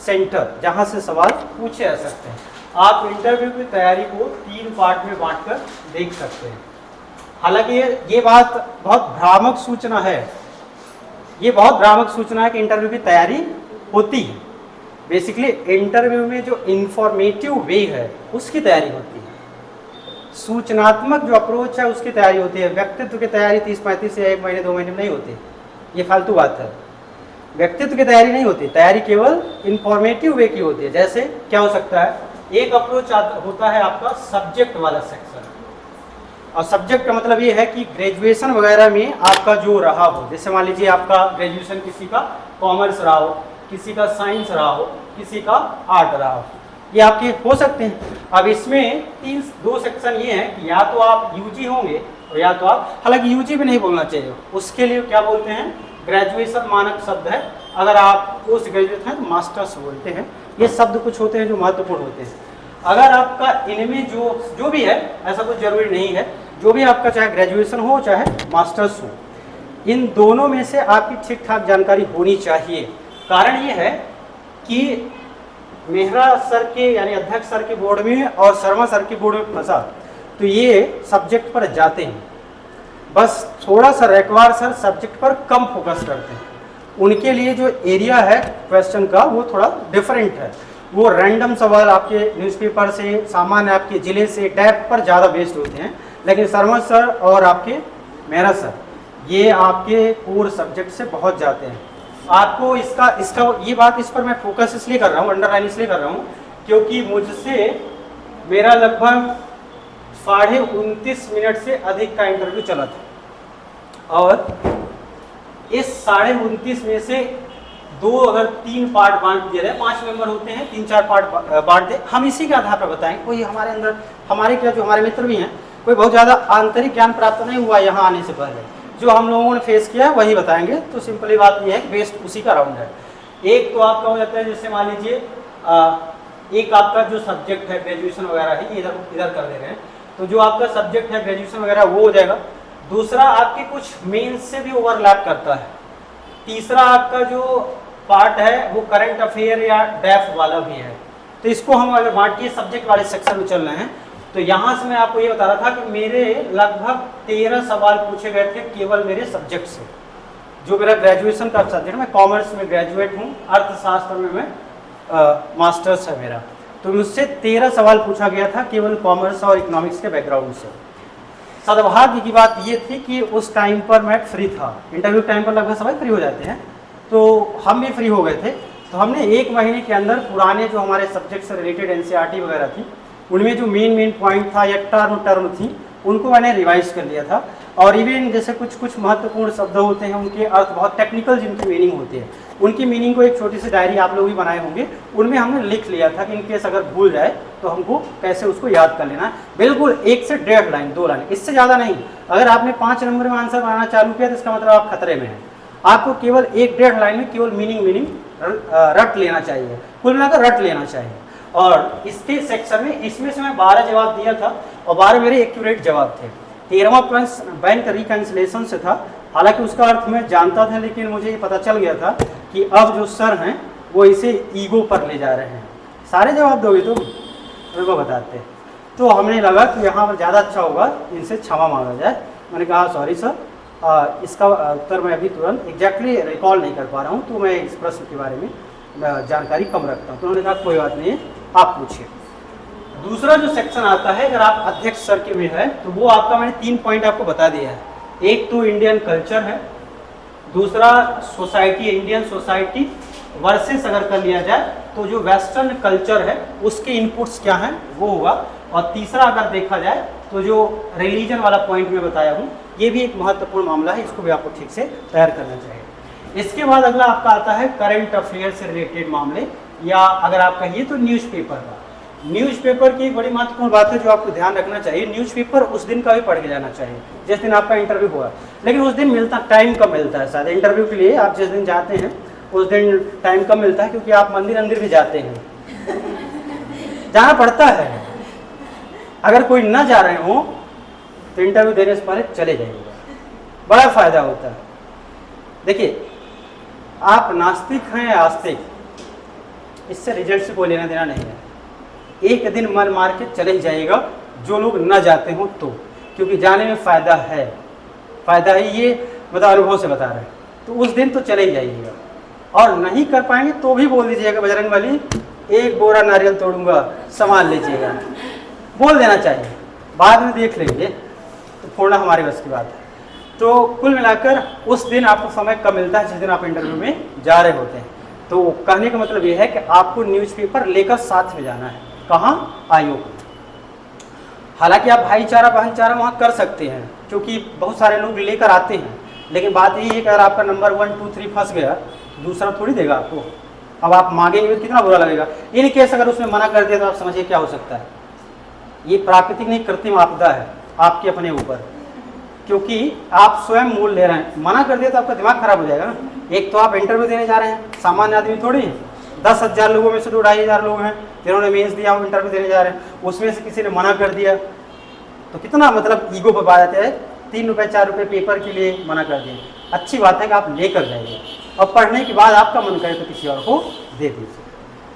सेंटर, जहाँ से सवाल पूछे जा सकते हैं। आप इंटरव्यू की तैयारी को 3 पार्ट में बांटकर देख सकते हैं। हालांकि ये बात बहुत भ्रामक सूचना है, ये बहुत भ्रामक सूचना है कि इंटरव्यू की तैयारी होती है। बेसिकली इंटरव्यू में जो इंफॉर्मेटिव वे है उसकी तैयारी होती है, सूचनात्मक जो अप्रोच है उसकी तैयारी होती है। व्यक्तित्व की तैयारी 30-35 या 1 महीने 2 महीने में नहीं होती, ये फालतू बात है। व्यक्तित्व की तैयारी नहीं होती, तैयारी केवल इंफॉर्मेटिव वे की होती है। जैसे क्या हो सकता है, एक अप्रोच होता है आपका सब्जेक्ट वाला सेक्शन, और सब्जेक्ट का मतलब ये है कि ग्रेजुएशन वगैरह में आपका जो रहा हो, जैसे मान लीजिए आपका ग्रेजुएशन किसी का कॉमर्स रहा हो, किसी का साइंस रहा हो, किसी का आर्ट रहा हो, ये आपके हो सकते हैं। अब इसमें 2 सेक्शन ये हैं कि या तो आप यूजी होंगे और या तो आप, हालांकि यूजी भी नहीं बोलना चाहिए, उसके लिए क्या बोलते हैं, ग्रेजुएशन मानक शब्द है। अगर आप पोस्ट ग्रेजुएट हैं तो मास्टर्स बोलते हैं। ये शब्द कुछ होते हैं जो महत्वपूर्ण होते हैं। अगर आपका इनमें जो भी है, ऐसा कुछ जरूरी नहीं है, जो भी आपका चाहे ग्रेजुएशन हो चाहे मास्टर्स हो, इन दोनों में से आपकी ठीक ठाक जानकारी होनी चाहिए। कारण ये है कि मेहरा सर के यानी अध्यक्ष सर के बोर्ड में और शर्मा सर के बोर्ड में फंसा तो ये सब्जेक्ट पर जाते हैं, बस थोड़ा सा रैकवार सर सब्जेक्ट पर कम फोकस करते हैं। उनके लिए जो एरिया है क्वेश्चन का वो थोड़ा डिफरेंट है, वो रैंडम सवाल आपके न्यूज़पेपर से, सामान्य आपके ज़िले से, डेप्थ पर ज़्यादा बेस्ड होते हैं। लेकिन शर्मा सर और आपके मेहरा सर ये आपके कोर सब्जेक्ट से बहुत जाते हैं। आपको इसका ये बात, इस पर मैं फोकस इसलिए कर रहा हूँ, अंडरलाइन इसलिए कर रहा हूँ क्योंकि मुझसे मेरा लगभग 29.5 मिनट से अधिक का इंटरव्यू चला था, और इस 29.5 में से 2 अगर 3 पार्ट बांट दिए रहे, 5 मेंबर होते हैं, 3-4 पार्ट बांट दे, हम इसी के आधार पर बताएंगे। कोई हमारे अंदर, हमारे क्या जो हमारे मित्र भी हैं, कोई बहुत ज़्यादा आंतरिक ज्ञान प्राप्त नहीं हुआ यहाँ आने से पहले, जो हम लोगों ने फेस किया है वही बताएंगे। तो सिंपली बात ये है कि बेस्ट उसी का राउंड है। एक तो आपका हो जाता है, जैसे मान लीजिए एक आपका जो सब्जेक्ट है ग्रेजुएशन वगैरह है, इधर कर दे रहे हैं, तो जो आपका सब्जेक्ट है ग्रेजुएशन वगैरह वो हो जाएगा। दूसरा आपके कुछ मेंस से भी ओवरलैप करता है। तीसरा आपका जो पार्ट है वो करंट अफेयर या डेफ वाला भी है। तो इसको हम अगर बांटिए सब्जेक्ट वाले सेक्शन में चल रहे हैं, तो यहाँ से मैं आपको ये बता रहा था कि मेरे लगभग 13 सवाल पूछे गए थे केवल मेरे सब्जेक्ट से, जो मेरा ग्रेजुएशन का सब्जेक्ट, मैं कॉमर्स में ग्रेजुएट हूँ, अर्थशास्त्र में मैं मास्टर्स है मेरा, तो मुझसे 13 सवाल पूछा गया था केवल कॉमर्स और इकोनॉमिक्स के बैकग्राउंड से। सद्भाग्य की बात ये थी कि उस टाइम पर मैं फ्री था, इंटरव्यू टाइम पर लगभग सभी फ्री हो जाते हैं, तो हम भी फ्री हो गए थे। तो हमने 1 महीने के अंदर पुराने जो हमारे सब्जेक्ट से रिलेटेड NCERT वगैरह थी, उनमें जो मेन पॉइंट था या टर्म थी, उनको मैंने रिवाइज कर लिया था। और इवन जैसे कुछ महत्वपूर्ण शब्द होते हैं, उनके अर्थ बहुत टेक्निकल जिनकी मीनिंग होती है, उनकी मीनिंग को एक छोटी सी डायरी आप लोग भी बनाए होंगे, उनमें हमने लिख लिया था कि इनकेस अगर भूल जाए तो हमको कैसे उसको याद कर लेना है। बिल्कुल 1 से 1.5 लाइन 2 लाइन, इससे ज़्यादा नहीं। अगर आपने 5 नंबर में आंसर बनाना चालू किया तो इसका मतलब आप खतरे में हैं। आपको केवल 1-1.5 लाइन में केवल मीनिंग रट लेना चाहिए, कुल मिलाकर रट लेना चाहिए। और इसके सेक्शन में इसमें से मैं 12 जवाब दिया था और 12 मेरे एक्यूरेट जवाब थे। 13वां प्रश्न बैंक रिकैंसिलेशन से था, हालांकि उसका अर्थ मैं जानता था, लेकिन मुझे ये पता चल गया था कि अब जो सर हैं वो इसे ईगो पर ले जा रहे हैं। सारे जवाब दोगे तुम, मेरे को बताते। तो हमने लगा कि यहाँ पर ज़्यादा अच्छा होगा इनसे क्षमा मांगा जाए। मैंने कहा सॉरी सर, इसका उत्तर मैं अभी तुरंत एग्जैक्टली रिकॉल नहीं कर पा रहा हूँ, तो मैं इस प्रश्न के बारे में जानकारी कम रखता हूँ। तो उन्होंने कहा कोई बात नहीं है, आप पूछिए। दूसरा जो सेक्शन आता है, अगर आप अध्यक्ष सर के में है तो वो आपका मैंने 3 पॉइंट आपको बता दिया है। एक तो इंडियन कल्चर है, दूसरा सोसाइटी, इंडियन सोसाइटी वर्सेस अगर कर लिया जाए तो जो वेस्टर्न कल्चर है उसके इनपुट्स क्या हैं वो होगा, और तीसरा अगर देखा जाए तो जो रिलीजन वाला पॉइंट मैं बताया हूँ ये भी एक महत्वपूर्ण मामला है, इसको भी आपको ठीक से तैयार करना चाहिए। इसके बाद अगला आपका आता है करंट अफेयर से रिलेटेड मामले, या अगर आप कहिए तो न्यूज़पेपर का। न्यूज़पेपर की एक बड़ी महत्वपूर्ण बात है जो आपको ध्यान रखना चाहिए, न्यूज़पेपर उस दिन का भी पढ़ के जाना चाहिए जिस दिन आपका इंटरव्यू हुआ, लेकिन उस दिन मिलता टाइम कम मिलता है शायद इंटरव्यू के लिए। आप जिस दिन जाते हैं उस दिन टाइम कम मिलता है क्योंकि आप मंदिर भी जाते हैं, जाना पड़ता है। अगर कोई ना जा रहे हो तो इंटरव्यू देने से पहले चले जाइएगा, बड़ा फायदा होता है। देखिए, आप नास्तिक हैं या आस्तिक, इससे रिजल्ट से कोई लेना देना नहीं है। एक दिन मन मार के चले ही जाइएगा जो लोग ना जाते हो तो, क्योंकि जाने में फ़ायदा है, फ़ायदा है, ये मतलब अनुभव से बता रहे हैं। तो उस दिन तो चले ही जाइएगा, और नहीं कर पाएंगे तो भी बोल दीजिएगा बजरंग बली 1 बोरा नारियल तोड़ूंगा, संभाल लीजिएगा, बोल देना चाहिए, बाद में देख लेंगे, तो फोड़ना हमारे बस की बात है। तो कुल मिलाकर उस दिन आपको समय कम मिलता है जिस दिन आप इंटरव्यू में जा रहे होते हैं। तो कहने का मतलब ये है कि आपको न्यूज़पेपर लेकर साथ में जाना है। कहाँ? आयोग। हालांकि आप भाईचारा भाईचारा वहाँ कर सकते हैं क्योंकि बहुत सारे लोग लेकर आते हैं, लेकिन बात यही है कि अगर आपका नंबर 1 2 3 फंस गया, दूसरा थोड़ी देगा आपको। अब आप मांगेंगे तो कितना बुरा लगेगा। इन केस अगर उसने मना कर दिया तो आप समझिए क्या हो सकता है। ये प्राकृतिक नहीं, कृत्रिम आपदा है आपके अपने ऊपर, क्योंकि आप स्वयं मूल ले रहे हैं। मना कर दिया तो आपका दिमाग खराब हो जाएगा ना। एक तो आप इंटरव्यू देने जा रहे हैं, सामान्य आदमी थोड़ी, 10,000 लोगों में से 2-2,500 लोग हैं जिन्होंने मेंस दिया, वो इंटरव्यू देने जा रहे हैं, उसमें से किसी ने मना कर दिया तो कितना मतलब ईगो पर बात है। 3 रुपये 4 रुपये पेपर के लिए मना कर दिए। अच्छी बात है कि आप लेकर जाइए, और पढ़ने के बाद आपका मन करे तो किसी और को दे दीजिए।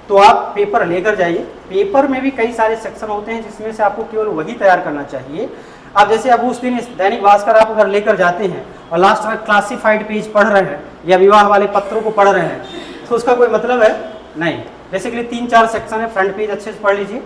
तो आप पेपर लेकर जाइए। पेपर में भी कई सारे सेक्शन होते हैं जिसमें से आपको केवल वही तैयार करना चाहिए। आप जैसे अब उस दिन दैनिक भास्कर आप अगर लेकर जाते हैं और लास्ट में क्लासिफाइड पेज पढ़ रहे हैं या विवाह वाले पत्रों को पढ़ रहे हैं तो उसका कोई मतलब है नहीं। बेसिकली 3-4 सेक्शन है, फ्रंट पेज अच्छे से पढ़ लीजिए,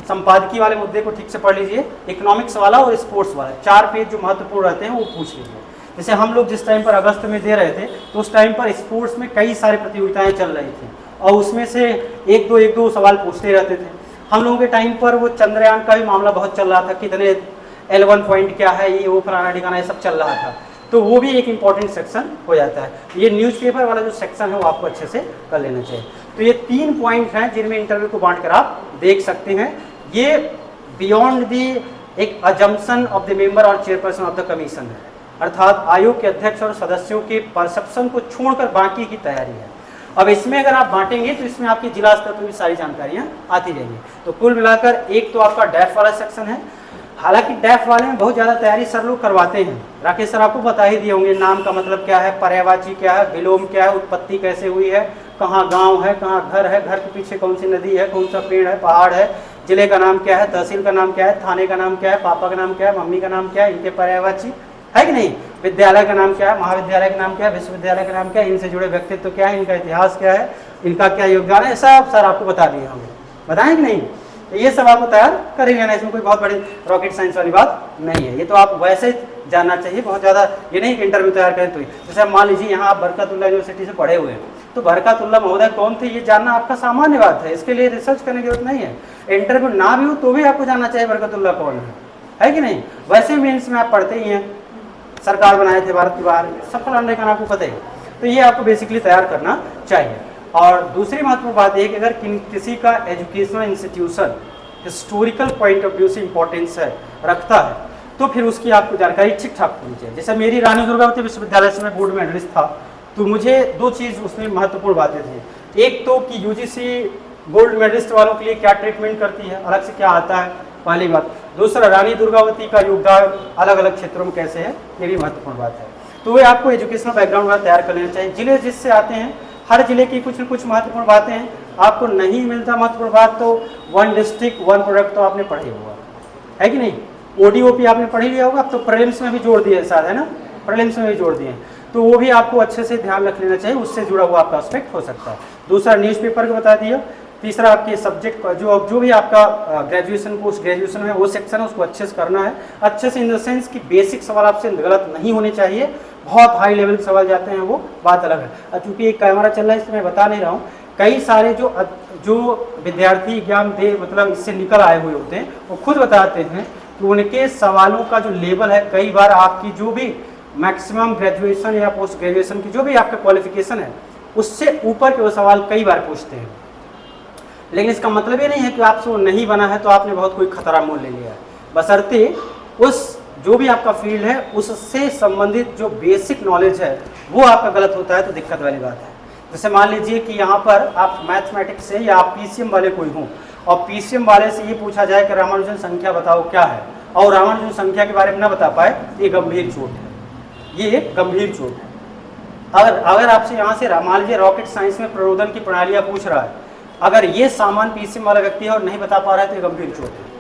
संपादकीय वाले मुद्दे को ठीक से पढ़ लीजिए, इकोनॉमिक्स वाला और स्पोर्ट्स वाला 4 पेज जो महत्वपूर्ण रहते हैं वो पूछ लीजिए। जैसे हम लोग जिस टाइम पर अगस्त में दे रहे थे तो उस टाइम पर स्पोर्ट्स में कई सारी प्रतियोगिताएं चल रही थी और उसमें से एक दो सवाल पूछते रहते थे। हम लोगों के टाइम पर वो चंद्रयान का भी मामला बहुत चल रहा था, कितने L1 पॉइंट क्या है, ये वो फलाना ठिकाना, ये सब चल रहा था। तो वो भी एक इम्पॉर्टेंट सेक्शन हो जाता है। ये न्यूज़पेपर वाला जो सेक्शन है वो आपको अच्छे से कर लेना चाहिए। तो ये 3 पॉइंट हैं जिनमें इंटरव्यू को बांट कर आप देख सकते हैं। ये बियॉन्ड दी एक अजम्पशन ऑफ द मेंबर और चेयरपर्सन ऑफ द कमीशन है, अर्थात आयोग के अध्यक्ष और सदस्यों के परसेप्शन को छोड़कर बाकी की तैयारी है। अब इसमें अगर आप बांटेंगे तो इसमें आपकी जिला स्तर पर भी सारी जानकारियाँ आती रहेंगी। तो कुल मिलाकर एक तो आपका डैफ वाला सेक्शन है। हालांकि डैफ वाले में बहुत ज़्यादा तैयारी सर लोग करवाते हैं। राकेश सर आपको बता ही दिए होंगे नाम का मतलब क्या है, पर्यायवाची क्या है, विलोम क्या है, उत्पत्ति कैसे हुई है, कहाँ गांव है, कहाँ घर है, घर के पीछे कौन सी नदी है, कौन सा पेड़ है, पहाड़ है, जिले का नाम क्या है, तहसील का नाम क्या है, थाने का नाम क्या है, पापा का नाम क्या है, मम्मी का नाम क्या है, इनके पर्यायवाची है कि नहीं, विद्यालय का नाम क्या है, महाविद्यालय का नाम क्या है, विश्वविद्यालय का नाम क्या है, इनसे जुड़े व्यक्तित्व क्या है, इनका इतिहास क्या है, इनका क्या योगदान है, सब सर आपको बता दिए होंगे। बताएं कि नहीं? तो ये सब आपको तैयार कर ही लेना, इसमें कोई बहुत बड़ी रॉकेट साइंस वाली बात नहीं है। ये तो आप वैसे ही जानना चाहिए, बहुत ज़्यादा ये नहीं कि इंटरव्यू तैयार करें तो ही। जैसे आप मान लीजिए यहाँ आप बरकतुल्लाह यूनिवर्सिटी से पढ़े हुए हैं, तो बरकतुल्लाह महोदय कौन थे ये जानना आपका सामान्य बात है, इसके लिए रिसर्च करने की जरूरत नहीं है। इंटरव्यू ना भी हो तो भी आपको जानना चाहिए बरकतुल्लाह कौन है कि नहीं। वैसे मेंस में आप पढ़ते ही हैं, सरकार बनाए थे भारत के बाहर, सफल अंडे का आपको पता ही। तो ये आपको बेसिकली तैयार करना चाहिए। और दूसरी महत्वपूर्ण बात यह कि अगर किसी का educational institution historical point of view से इंपॉर्टेंस है रखता है तो फिर उसकी आपको जानकारी ठीक ठाक होनी चाहिए। जैसे मेरी रानी दुर्गावती विश्वविद्यालय से मैं बोर्ड मेडलिस्ट था, तो मुझे 2 चीज़ उसमें महत्वपूर्ण बातें थी। एक तो कि यूजीसी गोल्ड मेडलिस्ट वालों के लिए क्या ट्रीटमेंट करती है, अलग से क्या आता है, पहली बात। दूसरा, रानी दुर्गावती का योगदान अलग अलग क्षेत्रों में कैसे है, ये भी महत्वपूर्ण बात है। तो वे आपको एजुकेशनल बैकग्राउंड वाला तैयार कर लेना चाहिए। जिले जिससे आते हैं हर जिले की कुछ न कुछ महत्वपूर्ण बातें हैं। आपको नहीं मिलता महत्वपूर्ण बात तो 1 डिस्ट्रिक्ट 1 प्रोडक्ट तो आपने पढ़े हुआ है कि नहीं, ODOP आपने पढ़ लिया होगा। अब तो प्रीलिम्स में भी जोड़ दिया साथ है ना, प्रीलिम्स में भी जोड़ दिए हैं, तो वो भी आपको अच्छे से ध्यान रख लेना चाहिए, उससे जुड़ा हुआ आपका एस्पेक्ट हो सकता है। दूसरा न्यूज़पेपर का बता दिया। तीसरा आपके सब्जेक्ट का जो भी आपका ग्रेजुएशन पोस्ट ग्रेजुएशन में वो सेक्शन है उसको अच्छे से करना है, अच्छे से इन द सेंस कि बेसिक सवाल आपसे गलत नहीं होने चाहिए, बहुत हाई लेवल के सवाल जाते हैं वो बात अलग है। क्योंकि एक कैमरा चल रहा है इसलिए मैं बता नहीं रहा हूँ, कई सारे जो विद्यार्थी एग्जाम दे मतलब इससे निकल आए हुए होते हैं वो खुद बताते हैं कि उनके सवालों का जो लेवल है कई बार आपकी जो भी मैक्सिमम ग्रेजुएशन या पोस्ट ग्रेजुएशन की जो भी आपका क्वालिफिकेशन है उससे ऊपर के वो सवाल कई बार पूछते हैं। लेकिन इसका मतलब ये नहीं है कि आपसे वो नहीं बना है तो आपने बहुत कोई खतरा मोल ले लिया है, बशर्ते उस जो भी आपका फील्ड है उससे संबंधित जो बेसिक नॉलेज है वो आपका गलत होता है तो दिक्कत वाली बात है। जैसे मान लीजिए कि यहाँ पर आप मैथमेटिक्स से या आप पीसीएम वाले कोई हों और पीसीएम वाले से ये पूछा जाए कि रामानुजन संख्या बताओ क्या है और रामानुजन संख्या के बारे में ना बता पाए, ये गंभीर चोट है, ये एक गंभीर चोट है। अगर आपसे यहाँ से मान लीजिए रॉकेट साइंस में प्ररोदन की प्रणालियाँ पूछ रहा है, अगर ये सामान पीसीएम वाला व्यक्ति है और नहीं बता पा रहा है तो ये गंभीर चोट है।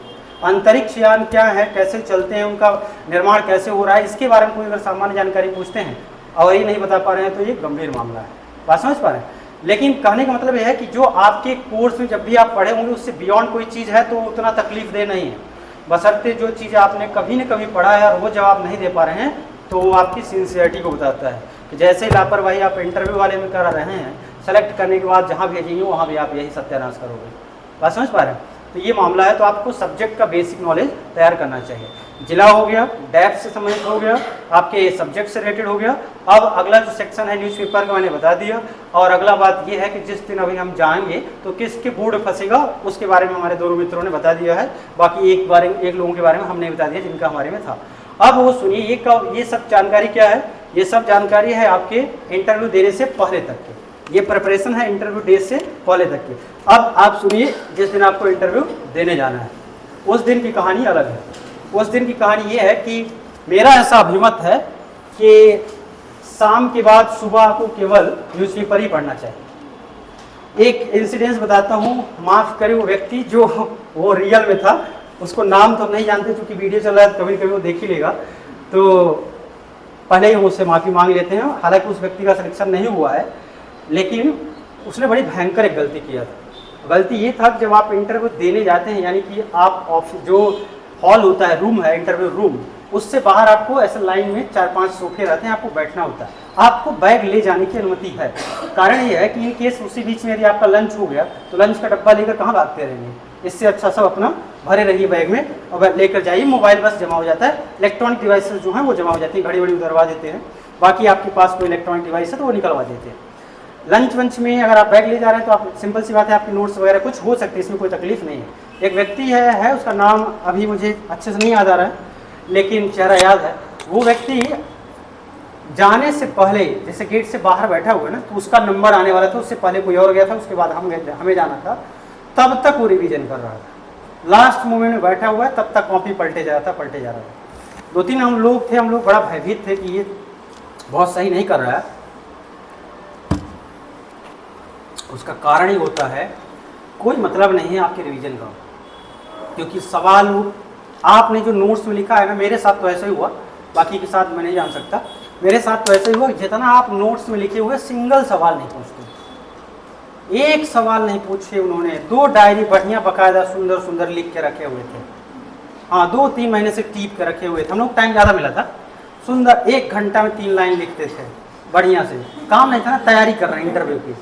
अंतरिक्ष यान क्या है, कैसे चलते हैं, उनका निर्माण कैसे हो रहा है, इसके बारे में कोई अगर सामान्य जानकारी पूछते हैं और ये नहीं बता पा रहे हैं तो ये गंभीर मामला है। बात समझ पा रहे हैं? लेकिन कहने का मतलब यह है कि जो आपके कोर्स में जब भी आप पढ़े होंगे उससे बियॉन्ड कोई चीज़ है तो उतना तकलीफ दे नहीं है, बशर्ते जो चीज़ आपने कभी न कभी पढ़ा है और वो जवाब नहीं दे पा रहे हैं तो वो आपकी सिंसियरिटी को बताता है कि जैसे लापरवाही आप इंटरव्यू वाले में कर रहे हैं, सेलेक्ट करने के बाद जहाँ भेजेंगे वहाँ भी आप यही सत्यानाश करोगे। बात समझ पा रहे हैं? तो ये मामला है, तो आपको सब्जेक्ट का बेसिक नॉलेज तैयार करना चाहिए। जिला हो गया, डेप्थ से संबंधित हो गया, आपके सब्जेक्ट से रिलेटेड हो गया। अब अगला जो सेक्शन है न्यूज़पेपर का मैंने बता दिया, और अगला बात ये है कि जिस दिन अभी हम जाएंगे तो किसके बोर्ड फंसेगा उसके बारे में हमारे दोनों मित्रों ने बता दिया है, बाकी एक लोगों के बारे में हमने बता दिया जिनका हमारे में था। अब वो सुनिए ये सब जानकारी क्या है, ये सब जानकारी है आपके इंटरव्यू देने से पहले तक के, ये प्रिपरेशन है इंटरव्यू डे से पहले तक के। अब आप सुनिए, जिस दिन आपको इंटरव्यू देने जाना है उस दिन की कहानी अलग है। उस दिन की कहानी ये है कि मेरा ऐसा अभिमत है कि शाम के बाद सुबह को केवल न्यूज़पेपर ही पढ़ना चाहिए। एक इंसिडेंस बताता हूँ, माफ़ करे वो व्यक्ति जो वो रियल में था, उसको नाम तो नहीं जानते क्योंकि वीडियो चल रहा है, कभी कभी वो देख ही लेगा, तो पहले ही उससे माफ़ी मांग लेते हैं। हालांकि उस व्यक्ति का सिलेक्शन नहीं हुआ है, लेकिन उसने बड़ी भयंकर एक गलती किया था। गलती ये था कि जब आप इंटरव्यू देने जाते हैं, यानी कि आप ऑफिस जो हॉल होता है, रूम है, इंटरव्यू रूम, उससे बाहर आपको ऐसे लाइन में 4-5 सोफे रहते हैं, आपको बैठना होता है। आपको बैग ले जाने की अनुमति है। कारण ये है कि इन केस उसी बीच में यदि आपका लंच हो गया तो लंच का डब्बा लेकर कहाँ भागते रहेंगे, इससे अच्छा सब अपना भरे रहिए बैग में और लेकर जाइए। मोबाइल बस जमा हो जाता है, इलेक्ट्रॉनिक डिवाइसेस जो हैं वो जमा हो जाती है, घड़ी वड़ी उतरवा देते हैं, बाकी आपके पास कोई इलेक्ट्रॉनिक डिवाइस है तो वो निकलवा देते हैं। लंच वंच में अगर आप बैग ले जा रहे हैं तो आप सिंपल सी बात है, आपकी नोट्स वगैरह कुछ हो सकती है, इसमें कोई तकलीफ नहीं है। एक व्यक्ति है उसका नाम अभी मुझे अच्छे से नहीं याद आ रहा है, लेकिन चेहरा याद है। वो व्यक्ति जाने से पहले, जैसे गेट से बाहर बैठा हुआ है ना, तो उसका नंबर आने वाला था, उससे पहले कोई और गया था, उसके बाद हमें जाना था, तब तक वो रिवीजन कर रहा था। लास्ट मोमेंट में बैठा हुआ है, तब तक कॉपी पलटे जा रहा था। 2-3 हम लोग थे, हम लोग बड़ा भयभीत थे कि ये बहुत सही नहीं कर रहा है। उसका कारण ही होता है कोई मतलब नहीं है आपके रिवीजन का, क्योंकि सवाल आपने जो नोट्स में लिखा है ना, मेरे साथ तो ऐसा ही हुआ, बाकी के साथ मैं नहीं जान सकता, मेरे साथ तो ऐसा ही हुआ कि जितना आप नोट्स में लिखे हुए सिंगल सवाल नहीं पूछते, एक सवाल नहीं पूछे उन्होंने। 2 डायरी बढ़िया बकायदा सुंदर सुंदर लिख के रखे हुए थे, हाँ 2-3 महीने से टीप के रखे हुए थे। हम लोग टाइम ज़्यादा मिला था, सुंदर 1 घंटा में 3 लाइन लिखते थे, बढ़िया से। काम नहीं था ना, तैयारी कर रहे हैं इंटरव्यू की,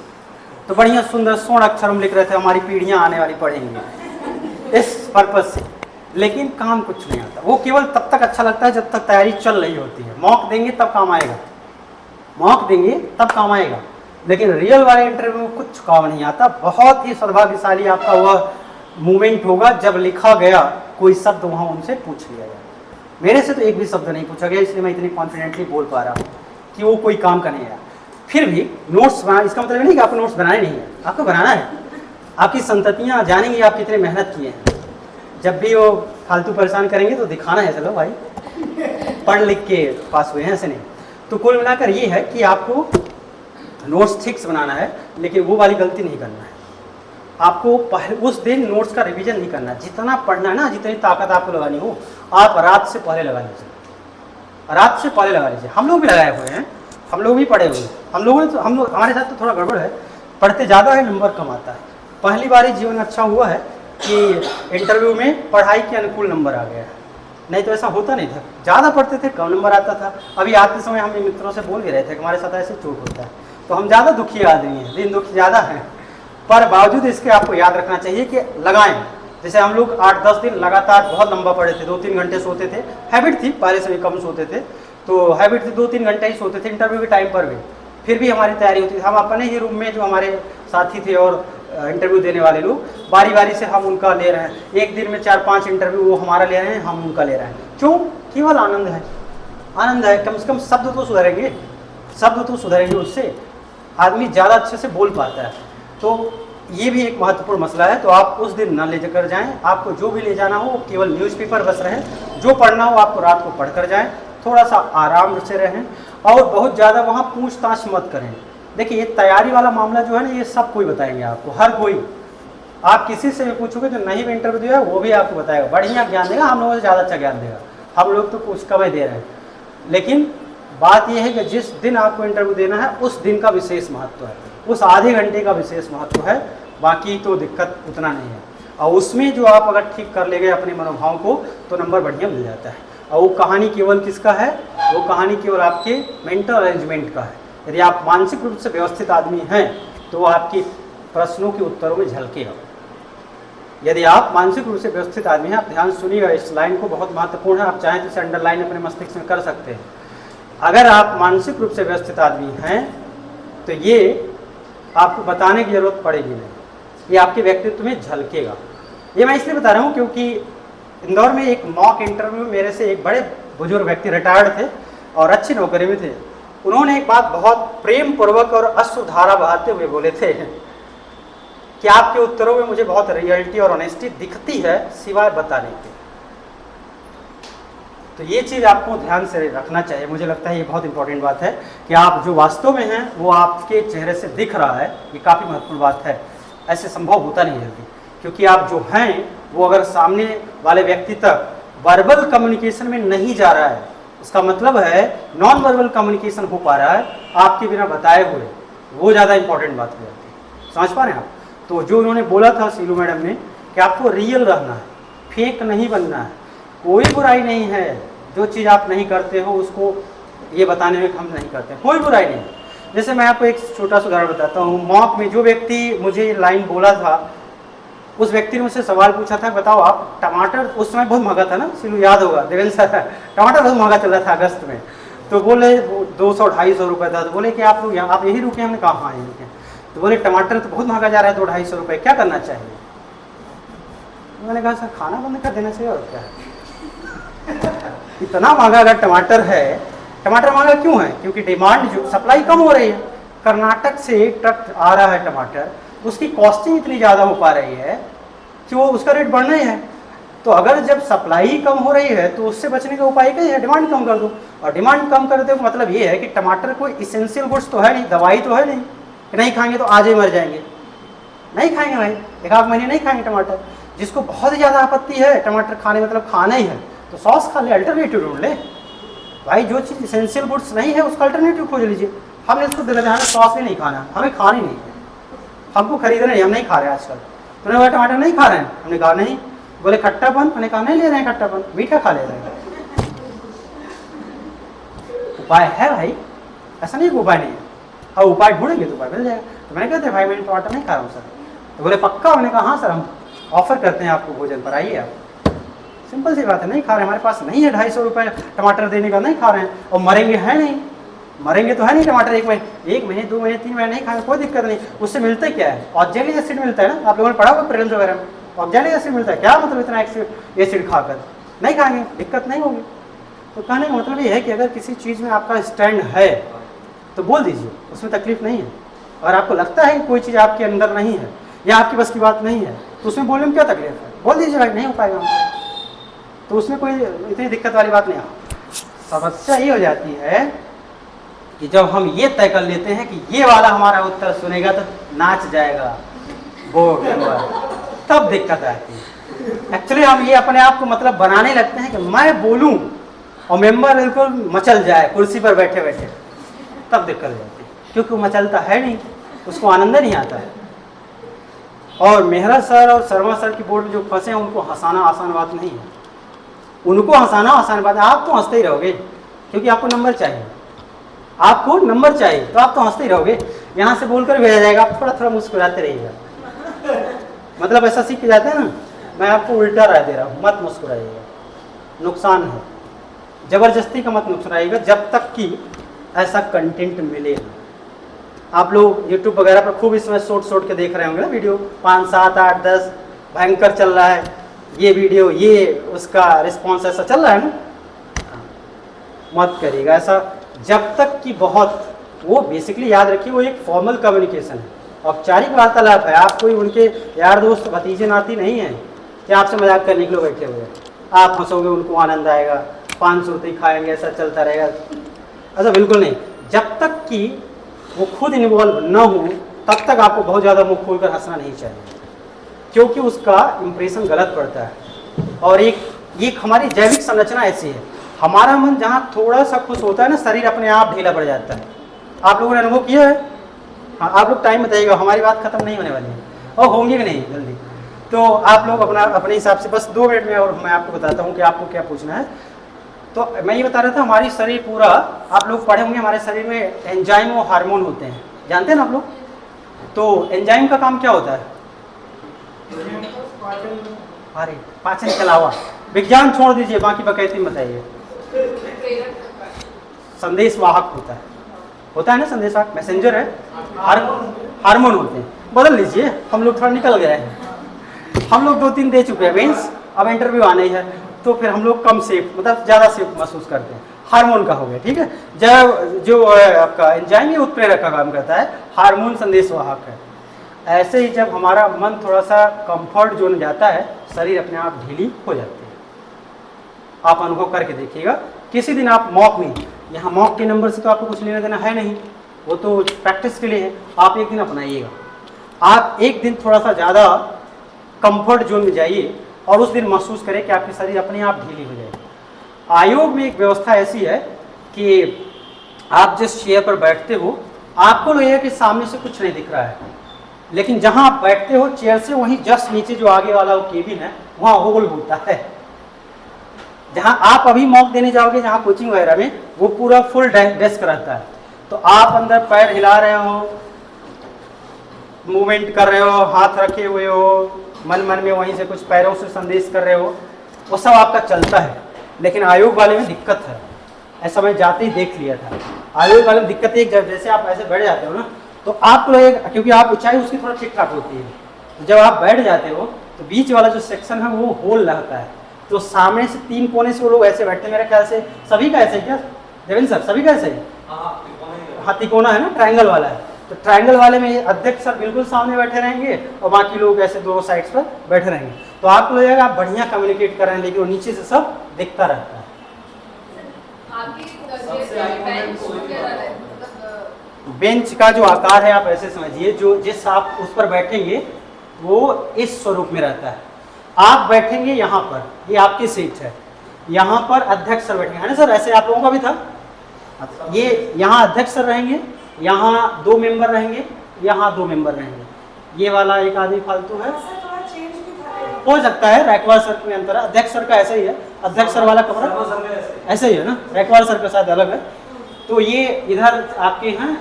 तो बढ़िया सुंदर स्वर्ण अक्षर में लिख रहे थे, हमारी पीढ़ियाँ आने वाली पढ़ेंगे, इस पर्पज से। लेकिन काम कुछ नहीं आता, वो केवल तब तक अच्छा लगता है जब तक तैयारी चल रही होती है। मॉक देंगे तब काम आएगा, मॉक देंगे तब काम आएगा, लेकिन रियल वाले इंटरव्यू में कुछ काम नहीं आता। बहुत ही सौभाग्यशाली आपका वह मोमेंट होगा जब लिखा गया कोई शब्द वहाँ उनसे पूछ लिया गया। मेरे से तो एक भी शब्द नहीं पूछा गया, इसलिए मैं इतनी कॉन्फिडेंटली बोल पा रहा हूँ कि वो कोई काम का नहीं है। फिर भी नोट्स बना, इसका मतलब नहीं कि आपको नोट्स बनाने नहीं है, आपको बनाना है। आपकी संततियाँ जानेंगी आप कितने मेहनत किए हैं। जब भी वो फालतू परेशान करेंगे तो दिखाना है, चलो भाई पढ़ लिख के पास हुए हैं, ऐसे नहीं। तो कुल मिलाकर ये है कि आपको नोट्स ठीक से बनाना है, लेकिन वो वाली गलती नहीं करना है। आपको पहले उस दिन नोट्स का रिवीजन नहीं करना है। जितना पढ़ना है ना, जितनी ताकत आपको लगानी हो, आप रात से पहले लगा लीजिए। रात से पहले लगा लीजिए। हम लोग भी लगाए हुए हैं, हम लोग भी पढ़े हुए हैं, हम लोग हमारे साथ तो थोड़ा गड़बड़ है, पढ़ते ज़्यादा है नंबर कम आता है। पहली बार ही जीवन में अच्छा हुआ है कि इंटरव्यू में पढ़ाई के अनुकूल नंबर आ गया है, नहीं तो ऐसा होता नहीं था। ज़्यादा पढ़ते थे कम नंबर आता था। अभी आते समय हम मित्रों से बोल भी रहे थे कि हमारे साथ ऐसे चोट होता है, तो हम ज़्यादा दुखी आदमी हैं, दिन दुखी ज़्यादा हैं। पर बावजूद इसके आपको याद रखना चाहिए कि लगाएं। जैसे हम लोग 8-10 दिन लगातार बहुत लंबा पढ़े थे, 2-3 घंटे सोते थे, हैबिट थी, पहले से भी कम सोते थे, तो हैबिट थी 2-3 घंटे ही सोते थे इंटरव्यू के टाइम पर भी, फिर भी हमारी तैयारी होती थी। हम अपने ही रूम में जो हमारे साथी थे और इंटरव्यू देने वाले लोग, बारी बारी से हम उनका ले रहे हैं। एक दिन में 4-5 इंटरव्यू वो हमारा ले रहे हैं, हम उनका ले रहे हैं। क्यों? केवल आनंद है, आनंद है। कम से कम शब्द तो सुधरेंगे, शब्द तो सुधरेंगे, उससे आदमी ज़्यादा अच्छे से बोल पाता है। तो ये भी एक महत्वपूर्ण मसला है। तो आप उस दिन ना ले कर जाएँ, आपको जो भी ले जाना हो वो केवल न्यूज़पेपर बस रहे, जो पढ़ना हो आपको रात को पढ़ कर जाएँ, थोड़ा सा आराम से रहें और बहुत ज़्यादा वहाँ पूछताछ मत करें। देखिए ये तैयारी वाला मामला जो है ना, ये सब कोई बताएंगे आपको, हर कोई। आप किसी से भी पूछोगे जो नहीं भी इंटरव्यू दिया है वो भी आपको बताएगा, बढ़िया ज्ञान देगा, हम लोगों से ज़्यादा अच्छा ज्ञान देगा। हम लोग तो कुछ कम ही दे रहे हैं, लेकिन बात यह है कि जिस दिन आपको इंटरव्यू देना है उस दिन का विशेष महत्व है, उस आधे घंटे का विशेष महत्व है, बाकी तो दिक्कत उतना नहीं है। और उसमें जो आप अगर ठीक कर ले गए अपने मनोभाव को तो नंबर बढ़िया मिल जाता है। और वो कहानी केवल किसका है? वो कहानी केवल आपके मेंटल अरेंजमेंट का है। यदि आप मानसिक रूप से व्यवस्थित आदमी हैं तो वो आपकी प्रश्नों के उत्तरों में झलकेगा। यदि आप मानसिक रूप से व्यवस्थित आदमी हैं, आप ध्यान सुनिएगा, इस लाइन को बहुत महत्वपूर्ण है, आप चाहें तो इसे अंडरलाइन अपने मस्तिष्क में कर सकते हैं। अगर आप मानसिक रूप से व्यवस्थित आदमी हैं तो ये आपको बताने की जरूरत पड़ेगी नहीं, ये आपके व्यक्तित्व में झलकेगा। ये मैं इसलिए बता रहा हूँ क्योंकि इंदौर में एक मॉक इंटरव्यू मेरे से एक बड़े बुजुर्ग व्यक्ति रिटायर्ड थे और अच्छी नौकरी में थे। उन्होंने एक बात बहुत प्रेम पूर्वक और अश्रुधारा बहाते हुए बोले थे कि आपके उत्तरों में मुझे बहुत रियलिटी और ऑनेस्टी दिखती है सिवाय बताने के। तो ये चीज़ आपको ध्यान से रखना चाहिए। मुझे लगता है ये बहुत इंपॉर्टेंट बात है कि आप जो वास्तव में हैं वो आपके चेहरे से दिख रहा है, ये काफ़ी महत्वपूर्ण बात है। ऐसे संभव होता नहीं जल्दी, क्योंकि आप जो हैं वो अगर सामने वाले व्यक्ति तक वर्बल कम्युनिकेशन में नहीं जा रहा है, इसका मतलब है नॉन वर्बल कम्युनिकेशन हो पा रहा है आपके बिना बताए हुए, वो ज़्यादा इंपॉर्टेंट बात हो जाती है। समझ पा रहे हैं आप? तो जो उन्होंने बोला था सीलू मैडम ने कि आपको रियल रहना है, फेक नहीं बनना है। कोई बुराई नहीं है, जो चीज़ आप नहीं करते हो उसको ये बताने में हम नहीं करते, कोई बुराई नहीं। जैसे मैं आपको एक छोटा सा उदाहरण बताता हूँ। मॉक में जो व्यक्ति मुझे लाइन बोला था, उस व्यक्ति ने मुझसे सवाल पूछा था, बताओ आप टमाटर, उस समय बहुत महंगा था ना सीलू, याद होगा देवेंद्र सर, टमाटर बहुत महंगा चल रहा था अगस्त में। तो बोले 200-250 रुपये था। तो बोले कि आप लोग यहाँ आप यही रुके? हमने कहा हाँ यही रुके। तो बोले टमाटर तो बहुत महंगा जा रहा है, 200-250 रुपये, क्या करना चाहिए? मैंने कहा सर खाना बंद कर देना चाहिए और क्या है। इतना महंगा अगर टमाटर है, टमाटर महंगा क्यों है? क्योंकि डिमांड जो सप्लाई कम हो रही है। कर्नाटक से ट्रक आ रहा है टमाटर, उसकी कॉस्टिंग इतनी ज़्यादा हो पा रही है कि वो उसका रेट बढ़ना ही है। तो अगर जब सप्लाई कम हो रही है तो उससे बचने का उपाय क्या है? डिमांड कम कर दो। और डिमांड कम कर दो मतलब ये है कि टमाटर कोई इसेंशियल गुड्स तो है नहीं, दवाई तो है नहीं, नहीं खाएंगे तो आज ही मर जाएंगे। नहीं खाएंगे भाई, 1-8 महीने नहीं खाएंगे टमाटर। जिसको बहुत ज़्यादा आपत्ति है टमाटर खाने मतलब खाना ही है, तो सॉस खा ले, अल्टरनेटिव ढूंढ ले भाई। जो चीज़ इसेंशियल गुड्स नहीं है उसका अल्टरनेटिव खोज लीजिए। हमने इसको दिला हमें सॉस भी नहीं खाना, हमें खाना ही नहीं है, हमको खरीदना नहीं, हम नहीं खा रहे हैं आजकल। तुमने बोला टमाटर नहीं खा रहे हैं? हमने कहा नहीं। बोले खट्टापन? मैंने कहा नहीं ले रहे हैं खट्टापन, मीठा खा ले रहे हैं। उपाय है भाई, ऐसा नहीं उपाय नहीं है। अब उपाय ढूंढेंगे तो उपाय मिल जाएगा। तो मैंने कहते भाई मैं टमाटर नहीं खा रहा हूँ सर। तो बोले पक्का? मैंने कहा हाँ सर, हम ऑफर करते हैं आपको भोजन पर, आइए आप। सिंपल सी बात है, नहीं खा रहे, हमारे पास नहीं है 250 रुपये टमाटर देने का, नहीं खा रहे हैं। और मरेंगे है नहीं, मरेंगे तो है नहीं टमाटर 1 महीने 2 महीने 3 महीने नहीं खाएंगे, कोई दिक्कत नहीं। उससे मिलता क्या है? ऑक्जेलिक एसिड मिलता है ना, आप लोगों ने पढ़ा होगा प्रेगनेंसी वगैरह में, ऑक्जेलिक एसिड मिलता है। क्या मतलब इतना एसिड खाकर नहीं खाएंगे, दिक्कत नहीं होगी। तो कहने का मतलब ये है कि अगर किसी चीज़ में आपका स्टैंड है तो बोल दीजिए, उसमें तकलीफ नहीं है। अगर आपको लगता है कि कोई चीज़ आपके अंदर नहीं है या आपकी बस की बात नहीं है तो उसमें बोलने में क्या तकलीफ है? बोल दीजिए भाई नहीं हो पाएगा हमसे, तो उसमें कोई इतनी दिक्कत वाली बात नहीं है। समस्या ये हो जाती है कि जब हम ये तय कर लेते हैं कि ये वाला हमारा उत्तर सुनेगा तो नाच जाएगा बोर्ड नंबर, तब दिक्कत आती है। एक्चुअली हम ये अपने आप को मतलब बनाने लगते हैं कि मैं बोलूं और मेंबर बिल्कुल मचल जाए कुर्सी पर बैठे बैठे, तब दिक्कत हो जाती है, क्योंकि वो मचलता है नहीं, उसको आनंद नहीं आता है। और मेहरा सर और शर्मा सर की बोर्ड में जो फंसे हैं उनको हंसाना आसान बात नहीं है, उनको हंसाना आसान बात है। आप तो हंसते ही रहोगे क्योंकि आपको नंबर चाहिए, आपको नंबर चाहिए तो आप तो हंसते ही रहोगे। यहाँ से बोलकर भेजा जाएगा, आप थोड़ा थोड़ा मुस्कुराते रहिएगा। मतलब ऐसा सीख के जाते हैं ना, मैं आपको उल्टा राय दे रहा हूँ, मत मुस्कुराइएगा, नुकसान है। ज़बरदस्ती का मत मुस्कुराइएगा जब तक कि ऐसा कंटेंट मिले। आप लोग YouTube वगैरह पर खूब इसमें शॉर्ट के देख रहे होंगे ना वीडियो, 5, 7, 8, 10 भयंकर चल रहा है ये वीडियो, ये उसका रिस्पॉन्स ऐसा चल रहा है ना, मत करिएगा ऐसा जब तक कि बहुत, वो बेसिकली याद रखिए वो एक फॉर्मल कम्युनिकेशन है, औपचारिक वार्तालाप है। आप कोई उनके यार दोस्त भतीजे नाती नहीं है कि आपसे मजाक करने के लिए बैठे हुए हैं, आप हंसोगे उनको आनंद आएगा, 500 रुपये खाएंगे, ऐसा चलता रहेगा, ऐसा बिल्कुल नहीं। जब तक कि वो खुद इन्वॉल्व न हो तब तक आपको बहुत ज़्यादा मुंह खोलकर हंसना नहीं चाहिए, क्योंकि उसका इम्प्रेशन गलत पड़ता है। और एक हमारी जैविक संरचना ऐसी है, हमारा मन जहाँ थोड़ा सा खुश होता है ना, शरीर अपने आप ढीला पड़ जाता है। आप लोगों ने अनुभव किया है? हाँ, आप लोग टाइम बताइएगा, हमारी बात खत्म नहीं होने वाली है और होंगी कि नहीं जल्दी। तो आप लोग अपने हिसाब से बस 2 मिनट में और मैं आपको बताता हूँ कि आपको क्या पूछना है। तो मैं ये बता रहा था, हमारी शरीर पूरा, आप लोग पढ़े होंगे हमारे शरीर में एंजाइम और हार्मोन होते हैं, जानते हैं ना आप लोग? तो एंजाइम का काम क्या होता है? अरे पाचन के अलावा विज्ञान छोड़ दीजिए, बाकी बकैती में बताइए। संदेश वाहक होता है ना, संदेश वाहक मैसेंजर है, हार्मोन होते हैं। बदल लीजिए, हम लोग थोड़ा निकल गए हैं, हम लोग 2-3 दे चुके हैं मीन्स, अब इंटरव्यू आना ही है, तो फिर हम लोग कम सेफ, मतलब ज़्यादा सेफ महसूस करते हैं। हार्मोन का हो गया, ठीक है। जब जो आपका एंजाइम ये उत्प्रेरक का काम करता है, हार्मोन संदेश वाहक है। ऐसे ही जब हमारा मन थोड़ा सा कंफर्ट जोन जाता है, शरीर अपने आप ढीली हो जाती है। आप अनुभव करके देखिएगा। किसी दिन आप मॉक में, यहाँ मॉक के नंबर से तो आपको कुछ लेना देना है नहीं, वो तो प्रैक्टिस के लिए है। आप एक दिन अपनाइएगा, आप एक दिन थोड़ा सा ज़्यादा कंफर्ट जोन में जाइए और उस दिन महसूस करें कि आपकी शरीर अपने आप ढीली हो जाएगी। आयोग में एक व्यवस्था ऐसी है कि आप जिस चेयर पर बैठते हो, आपको लगेगा कि सामने से कुछ नहीं दिख रहा है, लेकिन जहाँ आप बैठते हो चेयर से वहीं जस्ट नीचे जो आगे वाला वो केबिन है, वहाँ होल होता है। जहाँ आप अभी मॉक देने जाओगे, जहाँ कोचिंग वगैरह में, वो पूरा फुल डेस्क रहता है। तो आप अंदर पैर हिला रहे हो, मूवमेंट कर रहे हो, हाथ रखे हुए हो, मन में वहीं से कुछ पैरों से संदेश कर रहे हो, वो सब आपका चलता है। लेकिन आयोग वाले में दिक्कत है, ऐसा मैं जाते ही देख लिया था। आयोग वाले में दिक्कत है, जैसे आप ऐसे बैठ जाते हो ना, तो आपको लगेगा, क्योंकि आप ऊंचाई उसकी थोड़ा ठीक ठाक होती है, तो जब आप बैठ जाते हो तो बीच वाला जो सेक्शन है वो होल रहता है। तो सामने से 3 कोने से वो लोग ऐसे बैठते हैं, मेरे ख्याल से सभी का ऐसे ही क्या देवेंद्र सर, सभी का ऐसे ही? हाँ, तिकोना है ना, ट्रायंगल वाला है। तो ट्रायंगल वाले में अध्यक्ष सर बिल्कुल सामने बैठे रहेंगे और बाकी लोग ऐसे दोनों साइड्स पर बैठे रहेंगे। तो आपको लगेगा आप बढ़िया कम्युनिकेट कर रहे हैं, लेकिन वो नीचे से सब दिखता रहता है। बेंच का जो आकार है आप ऐसे समझिए, जो जिस आप उस पर बैठेंगे वो इस स्वरूप में रहता है। आप बैठेंगे यहाँ पर, ये आपकी सीट है, यहाँ पर अध्यक्ष सर बैठेंगे, है ना सर? ऐसे आप लोगों का भी था। ये यहाँ अध्यक्ष सर रहेंगे, यहाँ 2 मेंबर रहेंगे, यहाँ 2 मेंबर रहेंगे। ये वाला एक आदमी फालतू है, हो सकता है रैकवार सर में अंतर है। अध्यक्ष सर का ऐसा ही है, अध्यक्ष सर वाला कमरा ऐसा ही है ना, रैकवार सर के साथ अलग है। तो ये इधर आपके हैं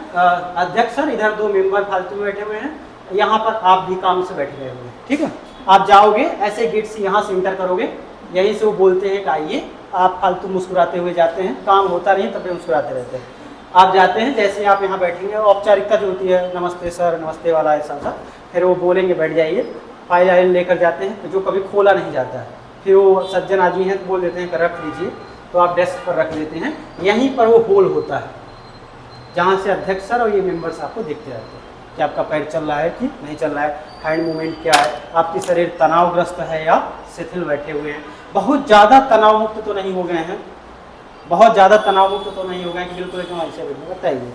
अध्यक्ष सर, इधर 2 मेंबर फालतू में बैठे हुए हैं, यहाँ पर आप भी काम से बैठे हुए हैं, ठीक है। आप जाओगे ऐसे गेट से, यहाँ से इंटर करोगे, यहीं से वो बोलते हैं कि आइए, आप फालतू मुस्कुराते हुए जाते हैं, काम होता नहीं तब भी मुस्कुराते रहते हैं। आप जाते हैं, जैसे आप यहाँ बैठेंगे, औपचारिकता जो होती है, नमस्ते सर, नमस्ते वाला ऐसा सा, फिर वो बोलेंगे बैठ जाइए, फाइल आइल लेकर जाते हैं, तो जो कभी खोला नहीं जाता है, फिर वो सज्जन आदमी हैं तो बोल देते हैं कि रख लीजिए, तो आप डेस्क पर रख लेते हैं। यहीं पर वो होल होता है, जहाँ से अध्यक्ष सर और ये मेंबर्स आपको देखते रहते हैं कि आपका पैर चल रहा है कि नहीं चल रहा है, हैंड मूवमेंट क्या है, आपकी शरीर तनावग्रस्त है या शिथिल बैठे हुए हैं। बहुत ज़्यादा तनाव मुक्त तो नहीं हो गए हैं, बहुत ज़्यादा तनाव मुक्त तो नहीं हो गए कि बिल्कुल एकदम ऐसे बैठे, बताइए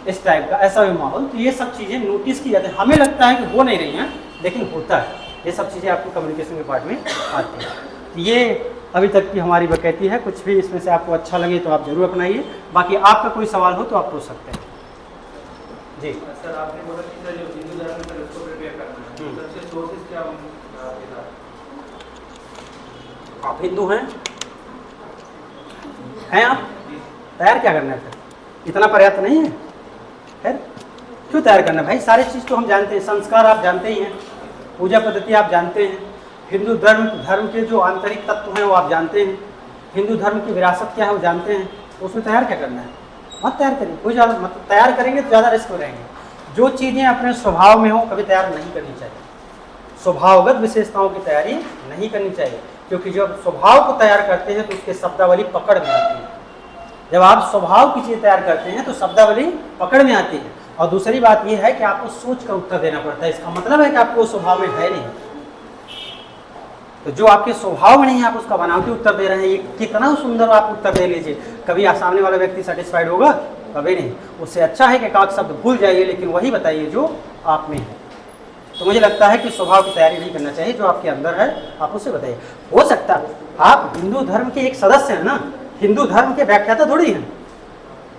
इस टाइप का ऐसा भी माहौल। तो ये सब चीज़ें नोटिस की जाती हैं, हमें लगता है कि हो नहीं रही हैं, लेकिन होता है। ये सब चीज़ें आपको कम्युनिकेशन के पार्ट में आती हैं। ये अभी तक की हमारी बकैती है। कुछ भी इसमें से आपको अच्छा लगे तो आप जरूर अपनाइए। बाकी आपका कोई सवाल हो तो आप पूछ सकते हैं। जी सर, आपने बोला कि सर जो हिंदू धर्म में सर उसको प्रिपेयर करना है, सबसे सोर्सेज क्या होंगे आपके साथ? आप हिंदू हैं आप तैयार क्या करना है फिर? इतना पर्याप्त नहीं है? फिर क्यों तैयार करना भाई? सारी चीज़ तो हम जानते हैं, संस्कार आप जानते ही हैं, पूजा पद्धति आप जानते हैं, हिंदू धर्म के जो आंतरिक तत्व हैं वो आप जानते हैं, हिंदू धर्म की विरासत क्या है वो जानते हैं। उसमें तैयार क्या करना है? मत तैयार करिए, कोई ज़्यादा मतलब तैयार करेंगे तो ज़्यादा रिस्क हो रहेंगे। जो चीज़ें अपने स्वभाव में हो कभी तैयार नहीं करनी चाहिए। स्वभावगत विशेषताओं की तैयारी नहीं करनी चाहिए, क्योंकि जब स्वभाव को तैयार करते हैं तो उसके शब्दावली पकड़ में आती है। जब आप स्वभाव की चीज़ तैयार करते हैं तो शब्दावली पकड़ में आती है। और दूसरी बात यह है कि आपको सोच कर उत्तर देना पड़ता है। इसका मतलब है कि आपको स्वभाव में है नहीं, तो जो आपके स्वभाव में नहीं है आप उसका बनावटी उत्तर दे रहे हैं। ये कितना सुंदर आप उत्तर दे लीजिए, कभी सामने वाला व्यक्ति सेटिस्फाइड होगा? कभी नहीं। उससे अच्छा है कि एक आध शब्द भूल जाइए लेकिन वही बताइए जो आप में है। तो मुझे लगता है कि स्वभाव की तैयारी नहीं करना चाहिए, जो आपके अंदर है आप उससे बताइए। हो सकता है आप हिंदू धर्म के एक सदस्य हैं ना, हिंदू धर्म के व्याख्याता थोड़ी हैं।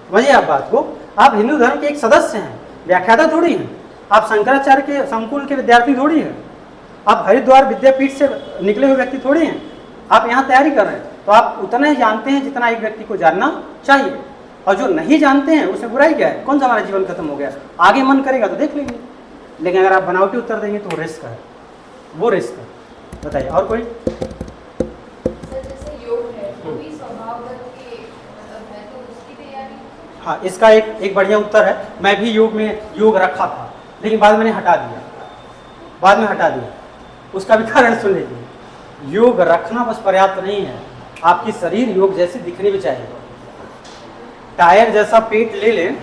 समझिए आप बात को, आप हिंदू धर्म के एक सदस्य हैं, व्याख्याता थोड़ी हैं। आप शंकराचार्य के संकुल के विद्यार्थी थोड़ी हैं, आप हरिद्वार विद्यापीठ से निकले हुए व्यक्ति थोड़ी हैं। आप यहाँ तैयारी कर रहे हैं तो आप उतना ही जानते हैं जितना एक व्यक्ति को जानना चाहिए, और जो नहीं जानते हैं उसमें बुराई क्या है? कौन सा हमारा जीवन खत्म हो गया? आगे मन करेगा तो देख लेंगे, लेकिन अगर आप बनावटी उत्तर देंगे तो रिस्क है, वो रिस्क है। बताइए और कोई? हाँ, इसका एक बढ़िया उत्तर है। मैं भी योग रखा था, लेकिन बाद में मैंने हटा दिया। उसका भी कारण सुन लीजिए। योग रखना बस पर्याप्त नहीं है, आपकी शरीर योग जैसी दिखनी भी चाहिए। टायर जैसा पेट ले लें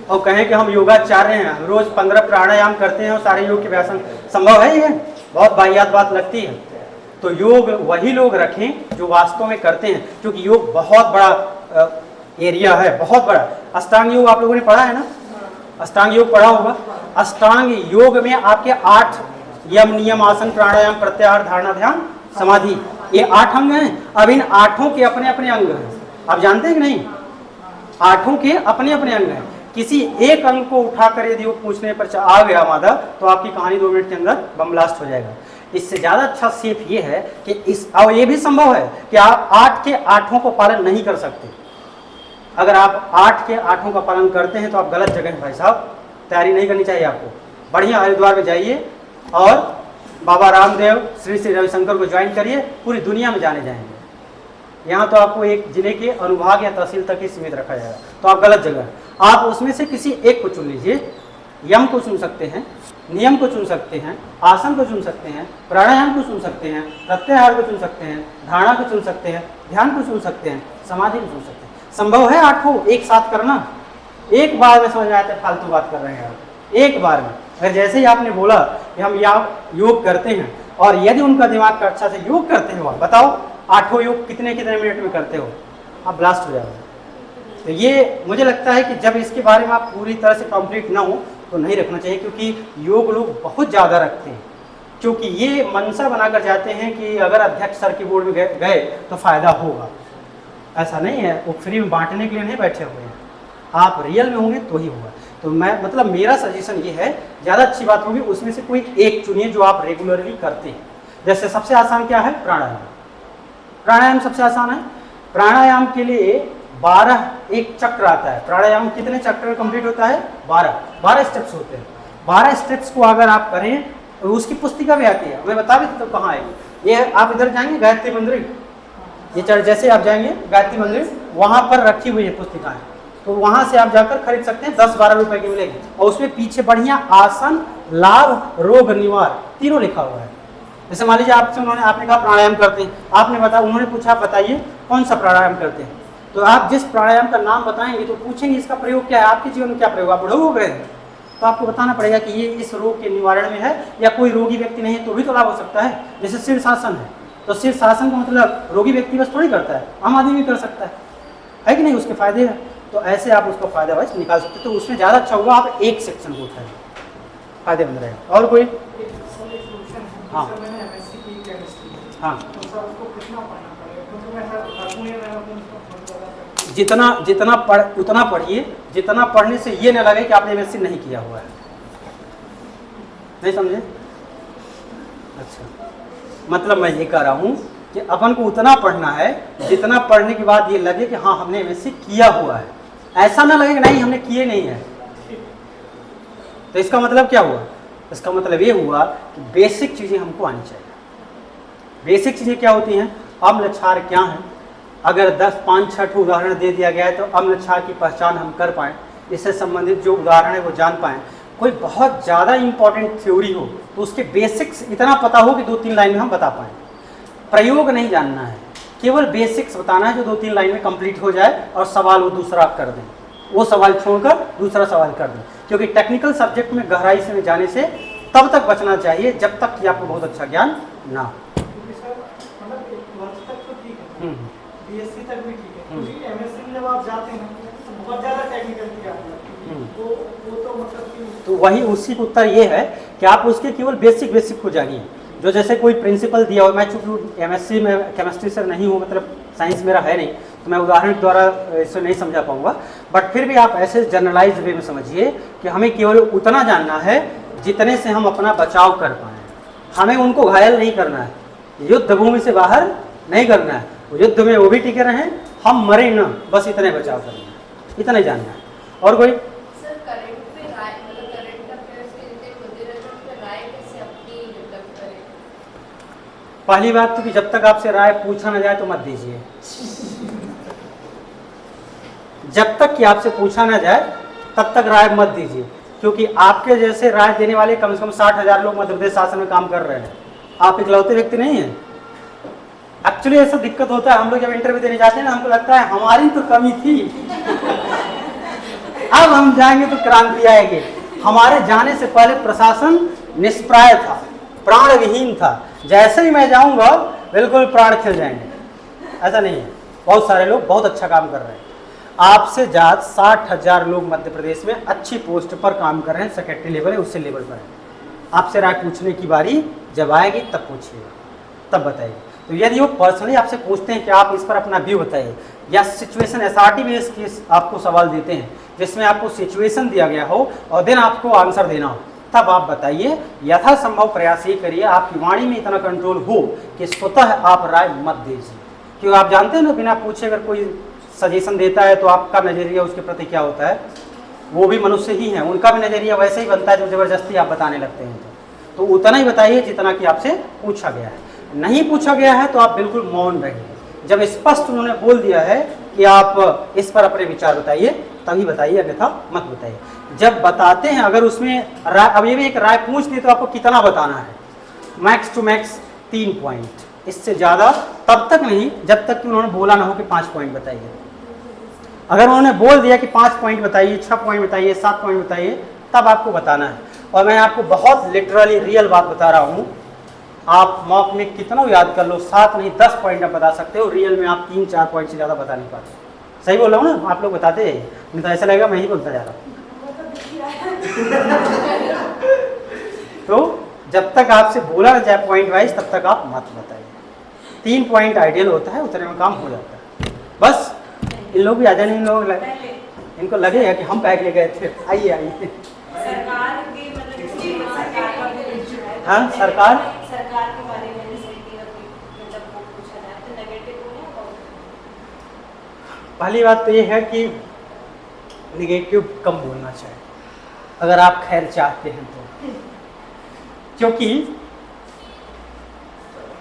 और कहें कि हम योगाचार्य हैं, रोज 15 प्राणायाम करते हैं और सारे योग के व्यायाम, संभव है? ये बहुत वाहियात बात लगती है। तो योग वही लोग रखें जो वास्तव में करते हैं, क्योंकि योग बहुत बड़ा एरिया है, बहुत बड़ा। अष्टांग योग आप लोगों ने पढ़ा है ना? अष्टांग योग पढ़ा होगा। अष्टांग योग में आपके 8 यम, नियम, आसन, प्राणायाम, प्रत्याहार, धारणा, ध्यान, समाधि, ये 8 अंग हैं। अब इन 8 के अपने अपने अंग हैं, आप जानते हैं कि नहीं? 8 के अपने अपने अंग हैं। किसी एक अंग को उठाकर यदि वो पूछने पर आ गया मादा, तो आपकी कहानी 2 मिनट के अंदर बम ब्लास्ट हो जाएगा। इससे ज़्यादा अच्छा सेफ ये है कि और ये भी संभव है कि आप 8 के 8 को पालन नहीं कर सकते। अगर आप 8 के 8 का पालन करते हैं तो आप गलत जगह हैं भाई साहब। तैयारी नहीं करनी चाहिए आपको। बढ़िया हरिद्वार में जाइए और बाबा रामदेव, श्री रविशंकर को ज्वाइन करिए, पूरी दुनिया में जाने जाएंगे। यहाँ तो आपको एक जिले के अनुभाग या तहसील तक ही सीमित रखा जाएगा, तो आप गलत जगह हैं। आप उसमें से किसी एक को चुन लीजिए। यम को चुन सकते हैं, नियम को चुन सकते हैं, आसन को चुन सकते हैं, प्राणायाम को चुन सकते हैं, प्रत्याहार को चुन सकते हैं, धारणा को चुन सकते हैं, ध्यान को चुन सकते हैं, समाधि को चुन सकते हैं। संभव है 8 को एक साथ करना? एक बार में समझ में आता है, फालतू बात कर रहे हैं आप। एक बार में अगर जैसे ही आपने बोला कि हम योग करते हैं और यदि उनका दिमाग अच्छा से योग करते हो, बताओ 8 योग कितने मिनट में करते हो? आप ब्लास्ट हो जाओगे। तो ये मुझे लगता है कि जब इसके बारे में आप पूरी तरह से कंप्लीट ना हो तो नहीं रखना चाहिए, क्योंकि योग लोग बहुत ज़्यादा रखते हैं, क्योंकि ये मनसा बनाकर जाते हैं कि अगर अध्यक्ष सर की बोर्ड में गए तो फ़ायदा होगा। ऐसा नहीं है, वो फ्री में बांटने के लिए नहीं बैठे हुए हैं। आप रियल में होंगे तो ही होगा। तो मैं मतलब मेरा सजेशन ये है, ज़्यादा अच्छी बात होगी उसमें से कोई एक चुनिए जो आप रेगुलरली करते हैं। जैसे सबसे आसान क्या है? प्राणायाम। प्राणायाम सबसे आसान है। प्राणायाम के लिए 12 एक चक्र आता है। प्राणायाम कितने चक्र कंप्लीट होता है? 12 स्टेप्स होते हैं। 12 स्टेप्स को अगर आप करें तो उसकी पुस्तिका भी आती है, मैं बता भी तो कहाँ आएगी। ये आप इधर जाएंगे गायत्री मंदिर, ये चढ़ जैसे आप जाएंगे गायत्री मंदिर, वहाँ पर रखी हुई है पुस्तिकाएं, तो वहाँ से आप जाकर खरीद सकते हैं। 10-12 रुपए की मिलेगी और उसमें पीछे बढ़िया आसन, लाभ, रोग निवार तीनों लिखा हुआ है। जैसे मान लीजिए आपसे आपने कहा प्राणायाम करते हैं, आपने बताया, उन्होंने पूछा बताइए कौन सा प्राणायाम करते हैं, तो आप जिस प्राणायाम का नाम बताएंगे तो पूछेंगे इसका प्रयोग क्या है, आपके जीवन में क्या प्रयोग, आप बुढ़े हो गए हैं तो आपको बताना पड़ेगा कि ये इस रोग के निवारण में है, या कोई रोगी व्यक्ति नहीं है तो भी तो लाभ हो सकता है। जैसे शीर्षासन है, तो शीर्षासन का मतलब रोगी व्यक्ति बस थोड़ी करता है, आम आदमी भी कर सकता है कि नहीं, उसके फायदे हैं। तो ऐसे आप उसका फायदा बस निकाल सकते हैं। तो उसमें ज़्यादा अच्छा होगा आप एक सेक्शन को उठाएं, फायदेमंद रहेगा। और कोई? हाँ हाँ, क्योंकि मैं सर पढ़ूँ या मैं अपने उसको जितना उतना पढ़िए, जितना पढ़ने से ये ना लगे कि आपने एमएससी नहीं किया हुआ है। नहीं समझे? अच्छा, मतलब मैं ये कह रहा हूँ कि अपन को उतना पढ़ना है जितना पढ़ने के बाद ये लगे कि हाँ हमने एमएससी किया हुआ है। ऐसा ना लगे कि नहीं हमने किए नहीं है। तो इसका मतलब क्या हुआ? इसका मतलब ये हुआ कि बेसिक चीज़ें हमको आनी चाहिए। बेसिक चीज़ें क्या होती हैं? अम्ल क्षार क्या है? अगर 10-5-6 उदाहरण दे दिया गया है तो अम्ल क्षार की पहचान हम कर पाएँ, इससे संबंधित जो उदाहरण है वो जान पाएँ। कोई बहुत ज़्यादा इंपॉर्टेंट थ्योरी हो तो उसके बेसिक्स इतना पता हो कि 2-3 लाइन में हम बता पाएँ। प्रयोग नहीं जानना है, केवल बेसिक्स बताना है जो 2-3 लाइन में कंप्लीट हो जाए और सवाल वो दूसरा आप कर दें, वो सवाल छोड़कर दूसरा सवाल कर दें। क्योंकि टेक्निकल सब्जेक्ट में गहराई से जाने से तब तक बचना चाहिए जब तक कि आपको बहुत अच्छा ज्ञान ना हो। क्योंकि सर मतलब 1 तक तो ठीक है, बीएससी तक भी ठीक है, क्योंकि एमएससी में जब आप जाते हैं तो बहुत ज़्यादा टेक्निकल किया वो तो मतलब कि तो वही उसी का उत्तर ये है कि आप उसके केवल बेसिक को जानिए। जो जैसे कोई प्रिंसिपल दिया हो, मैं चूँकि एमएससी में केमिस्ट्री से नहीं हूँ, मतलब साइंस मेरा है नहीं, तो मैं उदाहरण के द्वारा इसे नहीं समझा पाऊँगा। बट फिर भी आप ऐसे जनरलाइज वे में समझिए कि हमें केवल उतना जानना है जितने से हम अपना बचाव कर पाएँ। हमें उनको घायल नहीं करना है, युद्ध भूमि से बाहर नहीं करना है। वो युद्ध में वो भी टिके रहें, हम मरे ना, बस इतने बचाव करना है, इतना ही जानना है। और कोई सर करंट पे राय मतलब करंट अफेयर्स के जितने होते रहते हैं उन पे राय कैसे अपनी डेवलप करें? पहली बात तो कि जब तक आपसे राय पूछा ना जाए तो मत दीजिए। जब तक कि आपसे पूछा ना जाए तब तक राय मत दीजिए, क्योंकि आपके जैसे राय देने वाले कम से कम 60,000 लोग मध्य प्रदेश शासन में काम कर रहे हैं। आप इकलौते व्यक्ति नहीं हैं। एक्चुअली ऐसा दिक्कत होता है, हम लोग जब इंटरव्यू देने जाते हैं ना, हमको लगता है हमारी तो कमी थी, अब हम जाएंगे तो क्रांति आएगी। हमारे जाने से पहले प्रशासन निष्प्राय था, प्राण विहीन था। जैसे ही मैं जाऊंगा बिल्कुल प्राण खिल जाएंगे। ऐसा नहीं है, बहुत सारे लोग बहुत अच्छा काम कर रहे हैं। आपसे ज़्यादा 60,000 लोग मध्य प्रदेश में अच्छी पोस्ट पर काम कर रहे हैं, सेक्रेटरी लेवल है, उससे लेवल पर है। आपसे राय पूछने की बारी जब आएगी तब पूछिएगा, तब बताइए। तो यदि वो पर्सनली आपसे पूछते हैं कि आप इस पर अपना व्यू बताइए, या सिचुएशन एसआरटी बेस्ड केस आपको सवाल देते हैं जिसमें आपको सिचुएशन दिया गया हो और देन आपको आंसर देना हो, तब आप बताइए। यथासंभव प्रयास ये करिए आपकी वाणी में इतना कंट्रोल हो कि स्वतः आप राय मत दीजिए। क्योंकि आप जानते हैं ना, बिना पूछे अगर कोई सजेशन देता है तो आपका नज़रिया उसके प्रति क्या होता है, वो भी मनुष्य ही है, उनका भी नज़रिया वैसे ही बनता है जब ज़बरदस्ती आप बताने लगते हैं। तो उतना ही बताइए जितना कि आपसे पूछा गया है। नहीं पूछा गया है तो आप बिल्कुल मौन रहिए। जब स्पष्ट उन्होंने बोल दिया है कि आप इस पर अपने विचार बताइए तभी बताइए, अन्यथा मत बताइए। जब बताते हैं अगर उसमें राय, अब ये भी एक राय पूछ दी तो आपको कितना बताना है, मैक्स टू मैक्स 3 पॉइंट, इससे ज़्यादा तब तक नहीं जब तक कि उन्होंने बोला ना हो कि 5 पॉइंट बताइए। अगर उन्होंने बोल दिया कि 5 पॉइंट बताइए, 6 पॉइंट बताइए, 7 पॉइंट बताइए, तब आपको बताना है। और मैं आपको बहुत लिटरली रियल बात बता रहा हूँ, आप मॉक में कितना याद कर लो, 7 नहीं 10 पॉइंट आप बता सकते हो, रियल में आप 3-4 पॉइंट से ज़्यादा बता नहीं पाते। सही बोल रहा हूँ ना, आप लोग बताते हैं, नहीं तो ऐसा लगेगा मैं ही बोलता जा रहा हूँ। तो जब तक आपसे बोला ना जाए पॉइंट वाइज तब तक आप मत बताइए। 3 पॉइंट आइडियल होता है, उतने में काम हो जाता है। बस इन लोग भी आ जाने, इन लोग इनको लगेगा कि हम पैक ले गए थे। आइए आइए। सरकार के मतलब हाँ, सरकार के बारे में मतलब वो पूछा जाए तो नेगेटिव बोले या पॉजिटिव? पहली बात तो ये है कि निगेटिव कम बोलना चाहिए अगर आप खैर चाहते हैं तो, क्योंकि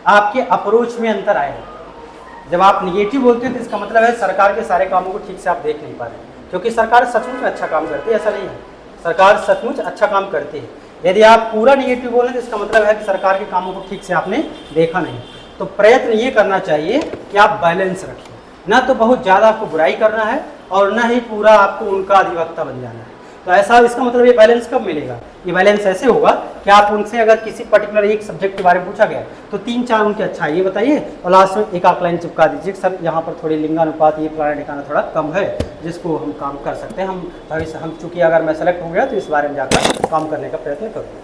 आपके अप्रोच में अंतर आएगा। जब आप निगेटिव बोलते हैं तो इसका मतलब है सरकार के सारे कामों को ठीक से आप देख नहीं पा रहे हैं, क्योंकि सरकार सचमुच में अच्छा काम करती है, ऐसा नहीं है, सरकार सचमुच अच्छा काम करती है। यदि आप पूरा निगेटिव बोलें तो इसका मतलब है कि सरकार के कामों को ठीक से आपने देखा नहीं। तो प्रयत्न ये करना चाहिए कि आप बैलेंस रखिए, ना तो बहुत ज़्यादा आपको बुराई करना है और ना ही पूरा आपको उनका अधिवक्ता बन जाना है। तो ऐसा इसका मतलब ये बैलेंस कब मिलेगा? ये बैलेंस ऐसे होगा कि आप उनसे अगर किसी पर्टिकुलर एक सब्जेक्ट के बारे में पूछा गया तो 3-4 उनके अच्छा ये बताइए और लास्ट में एक आध लाइन चिपका दीजिए, सर यहाँ पर थोड़ी लिंगानुपात ये फलाना ठिकाना थोड़ा कम है जिसको हम काम कर सकते हैं। हम भविष्य हम चूँकि अगर मैं सेलेक्ट हो गया तो इस बारे में जाकर काम करने का प्रयत्न करूँगा।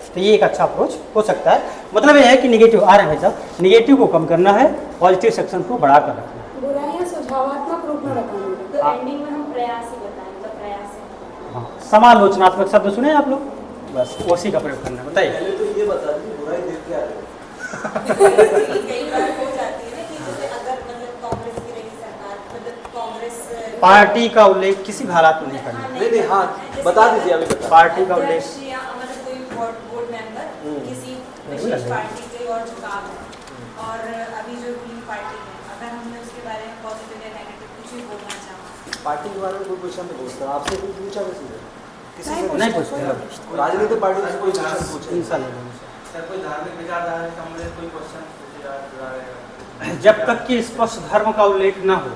तो ये एक अच्छा अप्रोच हो सकता है। मतलब ये है कि निगेटिव आ रहे हैं भाई साहब, निगेटिव को कम करना है, पॉजिटिव सेक्शन को बढ़ाकर रखना है। बुराइयां सुझावात्मक रूप में बतानी है। तो एंडिंग में हम प्रयास ही बताएं, मतलब प्रयास है। हाँ, समालोचनात्मक शब्द सुने आप लोग, बस उसी का प्रयोग करना है। बताइए। पहले तो ये बता दीजिए बुराई देख के आ रहे कई बार हो जाती है ना कि जैसे अगर मतलब कांग्रेस की रही सरकार, मतलब कांग्रेस पार्टी का उल्लेख किसी भी हालात में नहीं करना। नहीं, हाँ, बता दीजिए, अभी बता। पार्टी का उल्लेख अध्यक्ष या मतलब कोई बोर्ड मेंबर किसी बिल्कुल विशेष है। पार्टी के और झुकाव है, और अभी जो रूलिंग पार्टी है, अगर हमने उसके बारे में पॉजिटिव या नेगेटिव कुछ भी बोलना चाहा, पार्टी के बारे में कोई क्वेश्चन नहीं पूछता, आपसे कोई पूछा किसी ने? किसी से नहीं पूछते। राजनीतिक पार्टी से कोई क्वेश्चन पूछे? इंशाल्लाह। सर कोई धार्मिक विचारधारा से संबंधित कोई क्वेश्चन पूछा रहेगा? जब तक कि स्पष्ट धर्म का उल्लेख न हो,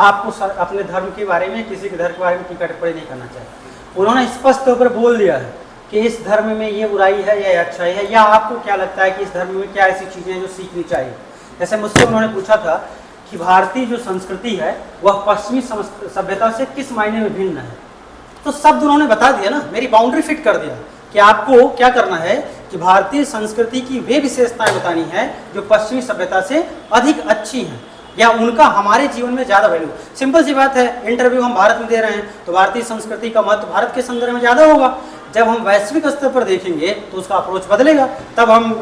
आपको अपने धर्म के बारे में, किसी के धर्म के बारे में टीका टिप्पणी नहीं करना चाहिए। उन्होंने स्पष्ट तौर पर बोल दिया है कि इस धर्म में ये बुराई है या अच्छाई है, या आपको क्या लगता है कि इस धर्म में क्या ऐसी चीज़ें हैं जो सीखनी चाहिए। जैसे मुझसे उन्होंने पूछा था कि भारतीय जो संस्कृति है वह पश्चिमी सभ्यता से किस मायने में भिन्न है, तो शब्द उन्होंने बता दिया ना, मेरी बाउंड्री फिट कर दिया कि आपको क्या करना है कि भारतीय संस्कृति की वे विशेषताएं बतानी है जो पश्चिमी सभ्यता से अधिक अच्छी हैं, या उनका हमारे जीवन में ज़्यादा वैल्यू। सिंपल सी बात है, इंटरव्यू हम भारत में दे रहे हैं तो भारतीय संस्कृति का महत्व भारत के संदर्भ में ज़्यादा होगा। जब हम वैश्विक स्तर पर देखेंगे तो उसका अप्रोच बदलेगा, तब हम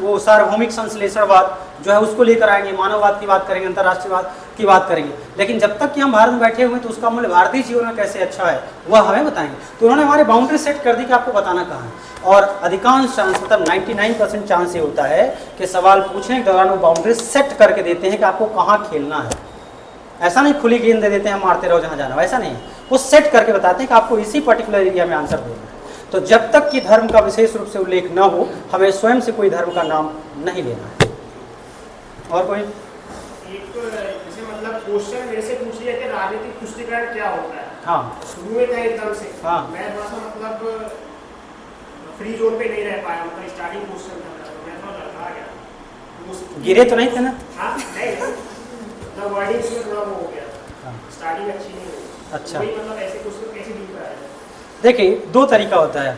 वो सार्वभौमिक संश्लेषणवाद जो है उसको लेकर आएंगे, मानववाद की बात करेंगे, अंतर्राष्ट्रीयवाद की बात करेंगे। लेकिन जब तक कि हम भारत में बैठे हुए हैं तो उसका मूल्य भारतीय जीवन में कैसे अच्छा है वह हमें बताएंगे। तो उन्होंने हमारे बाउंड्री सेट कर दी कि आपको बताना कहाँ है, और अधिकांश चांस, मतलब 99% चांस ये होता है कि सवाल पूछने के दौरान वो बाउंड्री सेट करके देते हैं कि आपको कहाँ खेलना है। ऐसा नहीं खुली गेंद दे देते हैं मारते रहो जहाँ जाना, वैसा नहीं, वो सेट करके बताते हैं कि आपको इसी पर्टिकुलर एरिया में आंसर देना है। तो जब तक कि धर्म का विशेष रूप से उल्लेख न हो, हमें स्वयं से कोई धर्म का नाम नहीं लेना है। और कोई एक तो जैसे मतलब क्वेश्चन मेरे से पूछ लिया कि राजनीतिक तुष्टिकरण क्या होता है। हाँ, शुरू में था एकदम से, हाँ। मैं थोड़ा सा मतलब फ्री जोन पे नहीं रह पाया, मतलब स्टार्टिंग क्वेश्चन था तो मैं थोड़ा लड़खड़ा गया। गिरे तो नहीं थे ना? हाँ नहीं, मतलब वर्डिंग्स में थोड़ा वो हो गया, स्टार्टिंग अच्छी नहीं हुई। अच्छा। वही मतलब ऐसे क्वेश्चन कैसे डील कराया जाए? देखिए, दो तरीका होता है।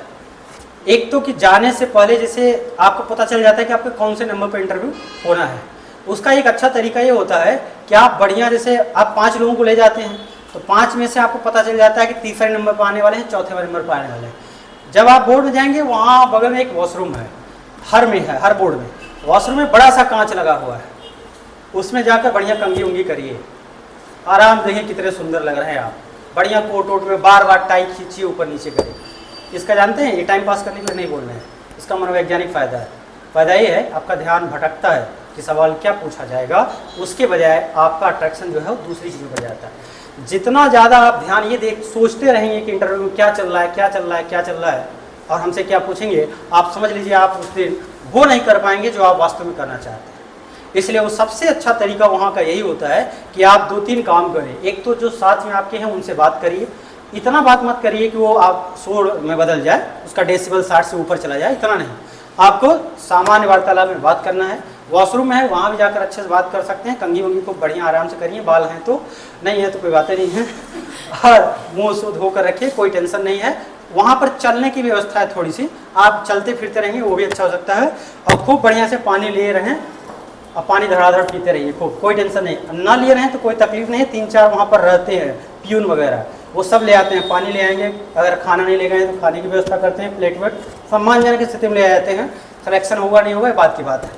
एक तो कि जाने से पहले जैसे आपको पता चल जाता है कि आपके कौन से नंबर पर इंटरव्यू होना है, उसका एक अच्छा तरीका ये होता है कि आप बढ़िया, जैसे आप 5 लोगों को ले जाते हैं तो 5 में से आपको पता चल जाता है कि तीसरे नंबर पर आने वाले हैं, चौथे नंबर पर आने वाले हैं। जब आप बोर्ड में जाएंगे वहाँ बगल में एक वॉशरूम है, हर बोर्ड में वॉशरूम में बड़ा सा कांच लगा हुआ है, उसमें जाकर बढ़िया कंघी उंगी करिए, आराम देखिए कितने सुंदर लग रहे हैं आप, बढ़िया कोट वोट में बार बार टाई खींचिए, ऊपर नीचे करिए। इसका जानते हैं, ये टाइम पास करने के लिए नहीं बोल रहे हैं, इसका मनोवैज्ञानिक फ़ायदा है। फ़ायदा ये है, आपका ध्यान भटकता है कि सवाल क्या पूछा जाएगा, उसके बजाय आपका अट्रैक्शन जो है वो दूसरी चीज़ में बढ़ जाता है। जितना ज़्यादा आप ध्यान ये सोचते रहेंगे कि इंटरव्यू में क्या चल रहा है, क्या चल रहा है, क्या चल रहा है और हमसे क्या पूछेंगे, आप समझ लीजिए आप उस दिन वो नहीं कर पाएंगे जो आप वास्तव में करना चाहते हैं। इसलिए वो सबसे अच्छा तरीका वहाँ का यही होता है कि आप 2-3 काम करें। एक तो जो साथ में आपके हैं उनसे बात करिए, इतना बात मत करिए कि वो आप शोर में बदल जाए, उसका डेसिबल 60 से ऊपर चला जाए, इतना नहीं। आपको सामान्य वार्तालाप में बात करना है। वॉशरूम में है, वहाँ भी जाकर अच्छे से बात कर सकते हैं, कंघी वंगी को बढ़िया आराम से करिए, बाल हैं तो, नहीं है तो कोई बातें नहीं है, और मुँह से धोकर रखिए, कोई टेंशन नहीं है। वहाँ पर चलने की व्यवस्था है थोड़ी सी, आप चलते फिरते रहेंगे वो भी अच्छा हो सकता है, और खूब बढ़िया से पानी ले रहे हैं और पानी धड़ाधड़ पीते रहिए खूब, कोई टेंशन नहीं। ना ले रहे हैं तो कोई तकलीफ नहीं है, 3-4 वहाँ पर रहते हैं प्यून वगैरह, वो सब ले आते हैं, पानी ले आएंगे। अगर खाना नहीं ले गए तो खाने की व्यवस्था करते हैं, प्लेट वेट सम्मानजनक स्थिति में ले आ जाते हैं। सिलेक्शन होगा नहीं होगा बात की बात है,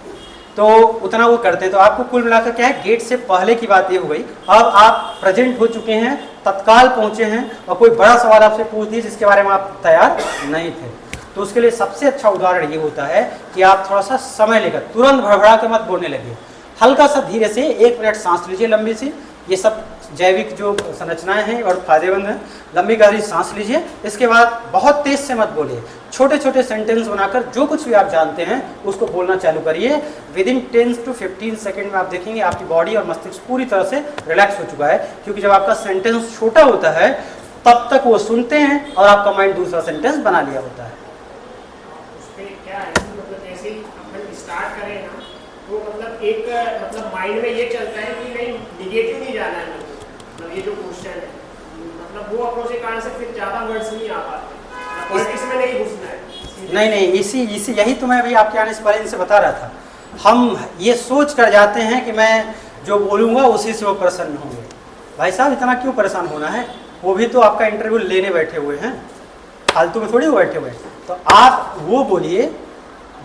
तो उतना वो करते हैं। तो आपको कुल मिलाकर क्या है, गेट से पहले की बात ये हो गई। अब आप प्रेजेंट हो चुके हैं, तत्काल पहुँचे हैं, और कोई बड़ा सवाल आपसे पूछ दिए जिसके बारे में आप तैयार नहीं थे, तो उसके लिए सबसे अच्छा उदाहरण ये होता है कि आप थोड़ा सा समय लेकर, तुरंत भड़बड़ा के मत बोलने लगे, हल्का सा धीरे से 1 मिनट सांस लीजिए लंबी सी। ये सब जैविक जो संरचनाएं हैं और फायदेमंद हैं, लंबी गहरी सांस लीजिए। इसके बाद बहुत तेज से मत बोलिए, छोटे छोटे सेंटेंस बनाकर जो कुछ भी आप जानते हैं उसको बोलना चालू करिए। विदिन 10 to 15 सेकेंड में आप देखेंगे आपकी बॉडी और मस्तिष्क पूरी तरह से रिलैक्स हो चुका है, क्योंकि जब आपका सेंटेंस छोटा होता है तब तक वो सुनते हैं और आपका माइंड दूसरा सेंटेंस बना लिया होता है। क्या है मतलब जैसे ही अपन स्टार्ट करें ना, तो मतलब एक मतलब माइंड में ये चलता है कि नहीं निगेटिव नहीं जाना है, मतलब ये जो क्वेश्चन है, मतलब वो अप्रोच के कारण से फिर ज़्यादा वर्ड्स नहीं आ पाते, पॉलिटिक्स में नहीं घुसना है, नहीं नहीं, इसी यही तो मैं अभी आपके आने से पहले इनसे बता रहा था। हम ये सोच कर जाते हैं कि मैं जो बोलूँगा उसी से वो प्रसन्न होंगे। भाई साहब इतना क्यों परेशान होना है, वो भी तो आपका इंटरव्यू लेने बैठे हुए हैं, फालतू में थोड़ी वो बैठे हुए हैं। तो आप वो बोलिए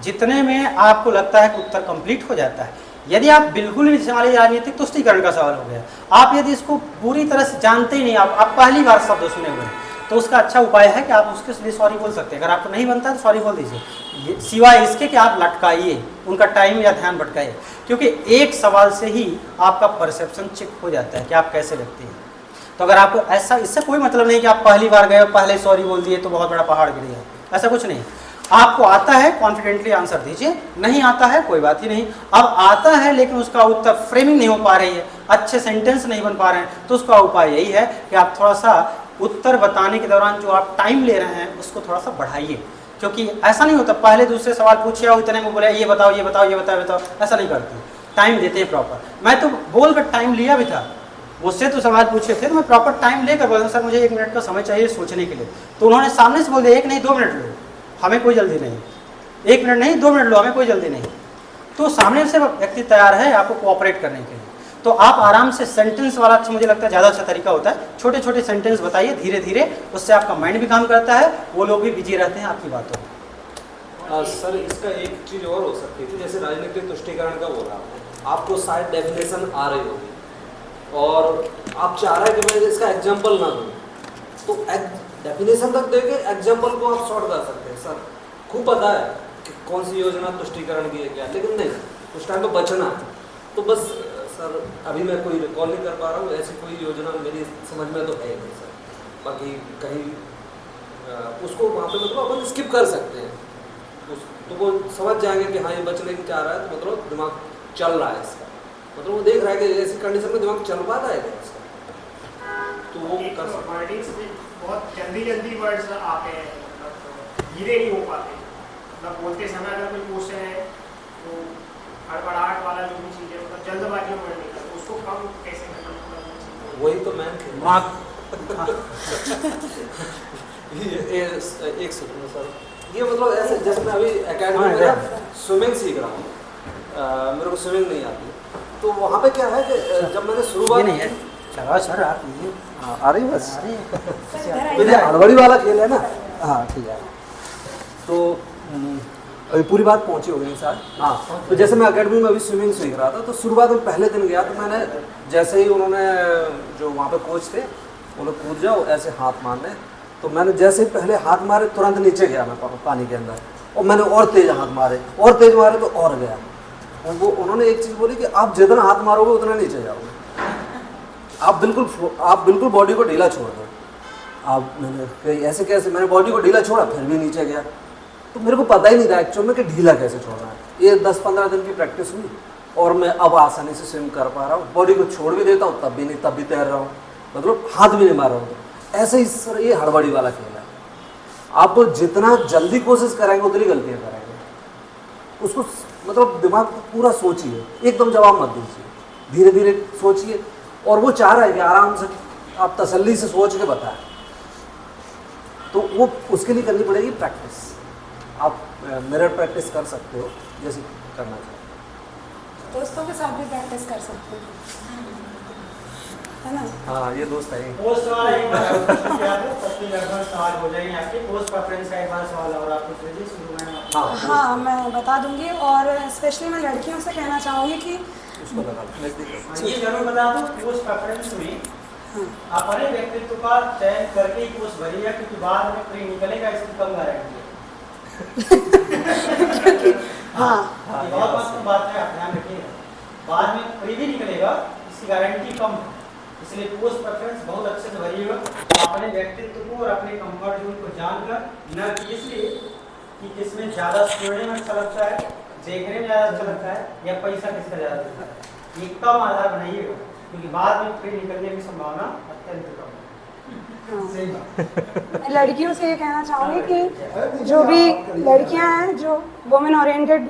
जितने में आपको लगता है कि उत्तर कंप्लीट हो जाता है। यदि आप बिल्कुल नहीं हमारी राजनीतिक तुष्टिकरण का सवाल हो गया, आप यदि इसको पूरी तरह से जानते ही नहीं, आप पहली बार शब्द सुने हुए हैं, तो उसका अच्छा उपाय है कि आप उसके लिए सॉरी बोल सकते हैं। अगर आपको नहीं बनता तो सॉरी बोल दीजिए, सिवाय इसके कि आप लटकाइए, उनका टाइम या ध्यान भटकाइए, क्योंकि एक सवाल से ही आपका परसेप्शन चेक हो जाता है कि आप कैसे व्यक्ति हैं। तो अगर आपको ऐसा, इससे कोई मतलब नहीं कि आप पहली बार गए पहले सॉरी बोल दिए तो बहुत बड़ा पहाड़ गिर गया, ऐसा कुछ नहीं। आपको आता है कॉन्फिडेंटली आंसर दीजिए, नहीं आता है कोई बात ही नहीं। अब आता है लेकिन उसका उत्तर फ्रेमिंग नहीं हो पा रही है, अच्छे सेंटेंस नहीं बन पा रहे हैं, तो उसका उपाय यही है कि आप थोड़ा सा उत्तर बताने के दौरान जो आप टाइम ले रहे हैं उसको थोड़ा सा बढ़ाइए। क्योंकि ऐसा नहीं होता पहले दूसरे सवाल पूछे और इतने में बोले ये बताओ ये बताओ ये बताओ बताओ, ऐसा नहीं करते, टाइम देते हैं प्रॉपर। मैं तो बोल कर टाइम लिया भी था, मुझसे तो सवाल पूछे थे तो मैं प्रॉपर टाइम लेकर बोला सर मुझे 1 मिनट का समय चाहिए सोचने के लिए, तो उन्होंने सामने से बोल दिया 1 नहीं 2 मिनट लो, हमें कोई जल्दी नहीं, 1 मिनट नहीं 2 मिनट लो, हमें कोई जल्दी नहीं। तो सामने से व्यक्ति तैयार है आपको कोऑपरेट करने के लिए। तो आप आराम से सेंटेंस वाला अच्छा, मुझे लगता है ज़्यादा अच्छा तरीका होता है, छोटे छोटे सेंटेंस बताइए धीरे धीरे, उससे आपका माइंड भी काम करता है, वो लोग भी बिजी रहते हैं आपकी बातों में। सर इसका एक चीज़ और हो सकती थी, जैसे राजनीतिक तुष्टिकरण का बोला आपको शायद डेफिनेशन आ रही होगी और आप चाह रहे हैं कि मैं इसका एग्जाम्पल ना दूँ, तो डेफिनेशन तक देके एग्जाम्पल को आप शॉर्ट कर सकते हैं। सर खूब पता है कि कौन सी योजना तुष्टिकरण की है क्या, लेकिन नहीं उस टाइम तो बचना है। तो बस सर अभी मैं कोई रिकॉल नहीं कर पा रहा हूँ, ऐसी कोई योजना मेरी समझ में तो है नहीं सर। बाकी कहीं उसको वहाँ पे मतलब अपन स्किप कर सकते हैं, तो वो समझ जाएंगे कि हाँ ये बचने की चाह रहा है, तो मतलब दिमाग चल रहा है इसका, मतलब वो देख रहा है कि ऐसी कंडीशन में दिमाग चल पाता है इसका, तो वो कर सकते हैं। वर्डिंग्स में बहुत जल्दी वर्ड्स आते हैं, मतलब धीरे नहीं हो पाते, मतलब बोलते समय अगर कोई क्वेश्चन है तो हड़बड़ाहट वाला जो भी चीज़ है, मतलब जल्दबाजी में वर्ड निकलता है, उसको कम कैसे करना, वही तो मैं एक सेकंड सर, ये मतलब ऐसे जैसे मैं अभी एकेडमी में स्विमिंग सीख रहा हूँ, मेरे को स्विमिंग नहीं आती, तो वहाँ पे क्या है कि जब मैंने शुरुआत नहीं है चलो सर आप आ रही बस हड़बड़ी वाला खेल है ना, हाँ ठीक है। तो अभी पूरी बात पहुंची होगी सर। हाँ तो जैसे मैं एकेडमी में अभी स्विमिंग सीख रहा था, तो शुरुआत में पहले दिन गया तो मैंने जैसे ही उन्होंने जो वहाँ पे कोच थे वो लोग कूद जाओ ऐसे हाथ मारने, तो मैंने जैसे ही पहले हाथ मारे तुरंत नीचे गया मैं पानी के अंदर, और मैंने और तेज हाथ मारे और तेज मारे तो और गया। और वो उन्होंने एक चीज़ बोली कि आप जितना हाथ मारोगे उतना नीचे जाओगे, आप बिल्कुल बॉडी को ढीला छोड़ दो। आप मैंने ऐसे कैसे, मैंने बॉडी को ढीला छोड़ा फिर भी नीचे गया, तो मेरे को पता ही नहीं था एक्चुअल में कि ढीला कैसे छोड़ना है। ये 10-15 दिन की प्रैक्टिस हुई और मैं अब आसानी से स्विम कर पा रहा हूँ, बॉडी को छोड़ भी देता हूँ तब भी नहीं, तब भी तैर रहा हूँ, मतलब हाथ भी नहीं मार रहा हूँ। ऐसे ही सर ये हड़बड़ी वाला खेल है, आप जितना जल्दी कोशिश करेंगे उतनी गलतियाँ करेंगे। उसको मतलब दिमाग को पूरा सोचिए, एकदम जवाब मत दीजिए, धीरे धीरे सोचिए, और वो चाह रहा है कि आराम से आप तसल्ली से सोच के बताएं, तो वो उसके लिए करनी पड़ेगी प्रैक्टिस। आप मिरर प्रैक्टिस कर सकते हो जैसे करना चाहिए, दोस्तों के साथ भी प्रैक्टिस कर सकते हो, है ना? हाँ ये दोस्त है। पोस्ट वाला एक बार याद है, सबसे लगभग सवाल हो जाएंगे आपके। पोस्ट प्रेफरेंस का एक बार सवाल और आप पूछ लीजिए शुरू में। हाँ मैं बता दूंगी, और स्पेशली मैं लड़कियों से कहना चाहूँगी कि ये जरूर बता दो, पोस्ट प्रेफरेंस में अपने व्यक्तित्व का चयन करके ही पोस्ट भरिएगा, क्योंकि बाद में प्री निकलेगा इसकी कम गारंटी है। हाँ बहुत महत्वपूर्ण बात है, आप ध्यान रखिएगा, बाद में प्री भी निकलेगा इसकी गारंटी कम है, इसलिए पोस्ट प्रेफरेंस बहुत अच्छे से भरिएगा अपने व्यक्तित्व को और अपने कंफर्ट जोन को जानकर, न कि इसलिए कि किसमें ज़्यादा सुनने में अच्छा लगता है, देखने में ज़्यादा अच्छा लगता है, या पैसा किसका ज़्यादा देता है। ये कम आधार बनाइएगा, क्योंकि बाद में प्री निकलने की संभावना अत्यंत कम है। सही बात। लड़कियों से ये कहना चाहूँगी कि जो भी लड़कियां हैं, जो वुमेन ओरिएंटेड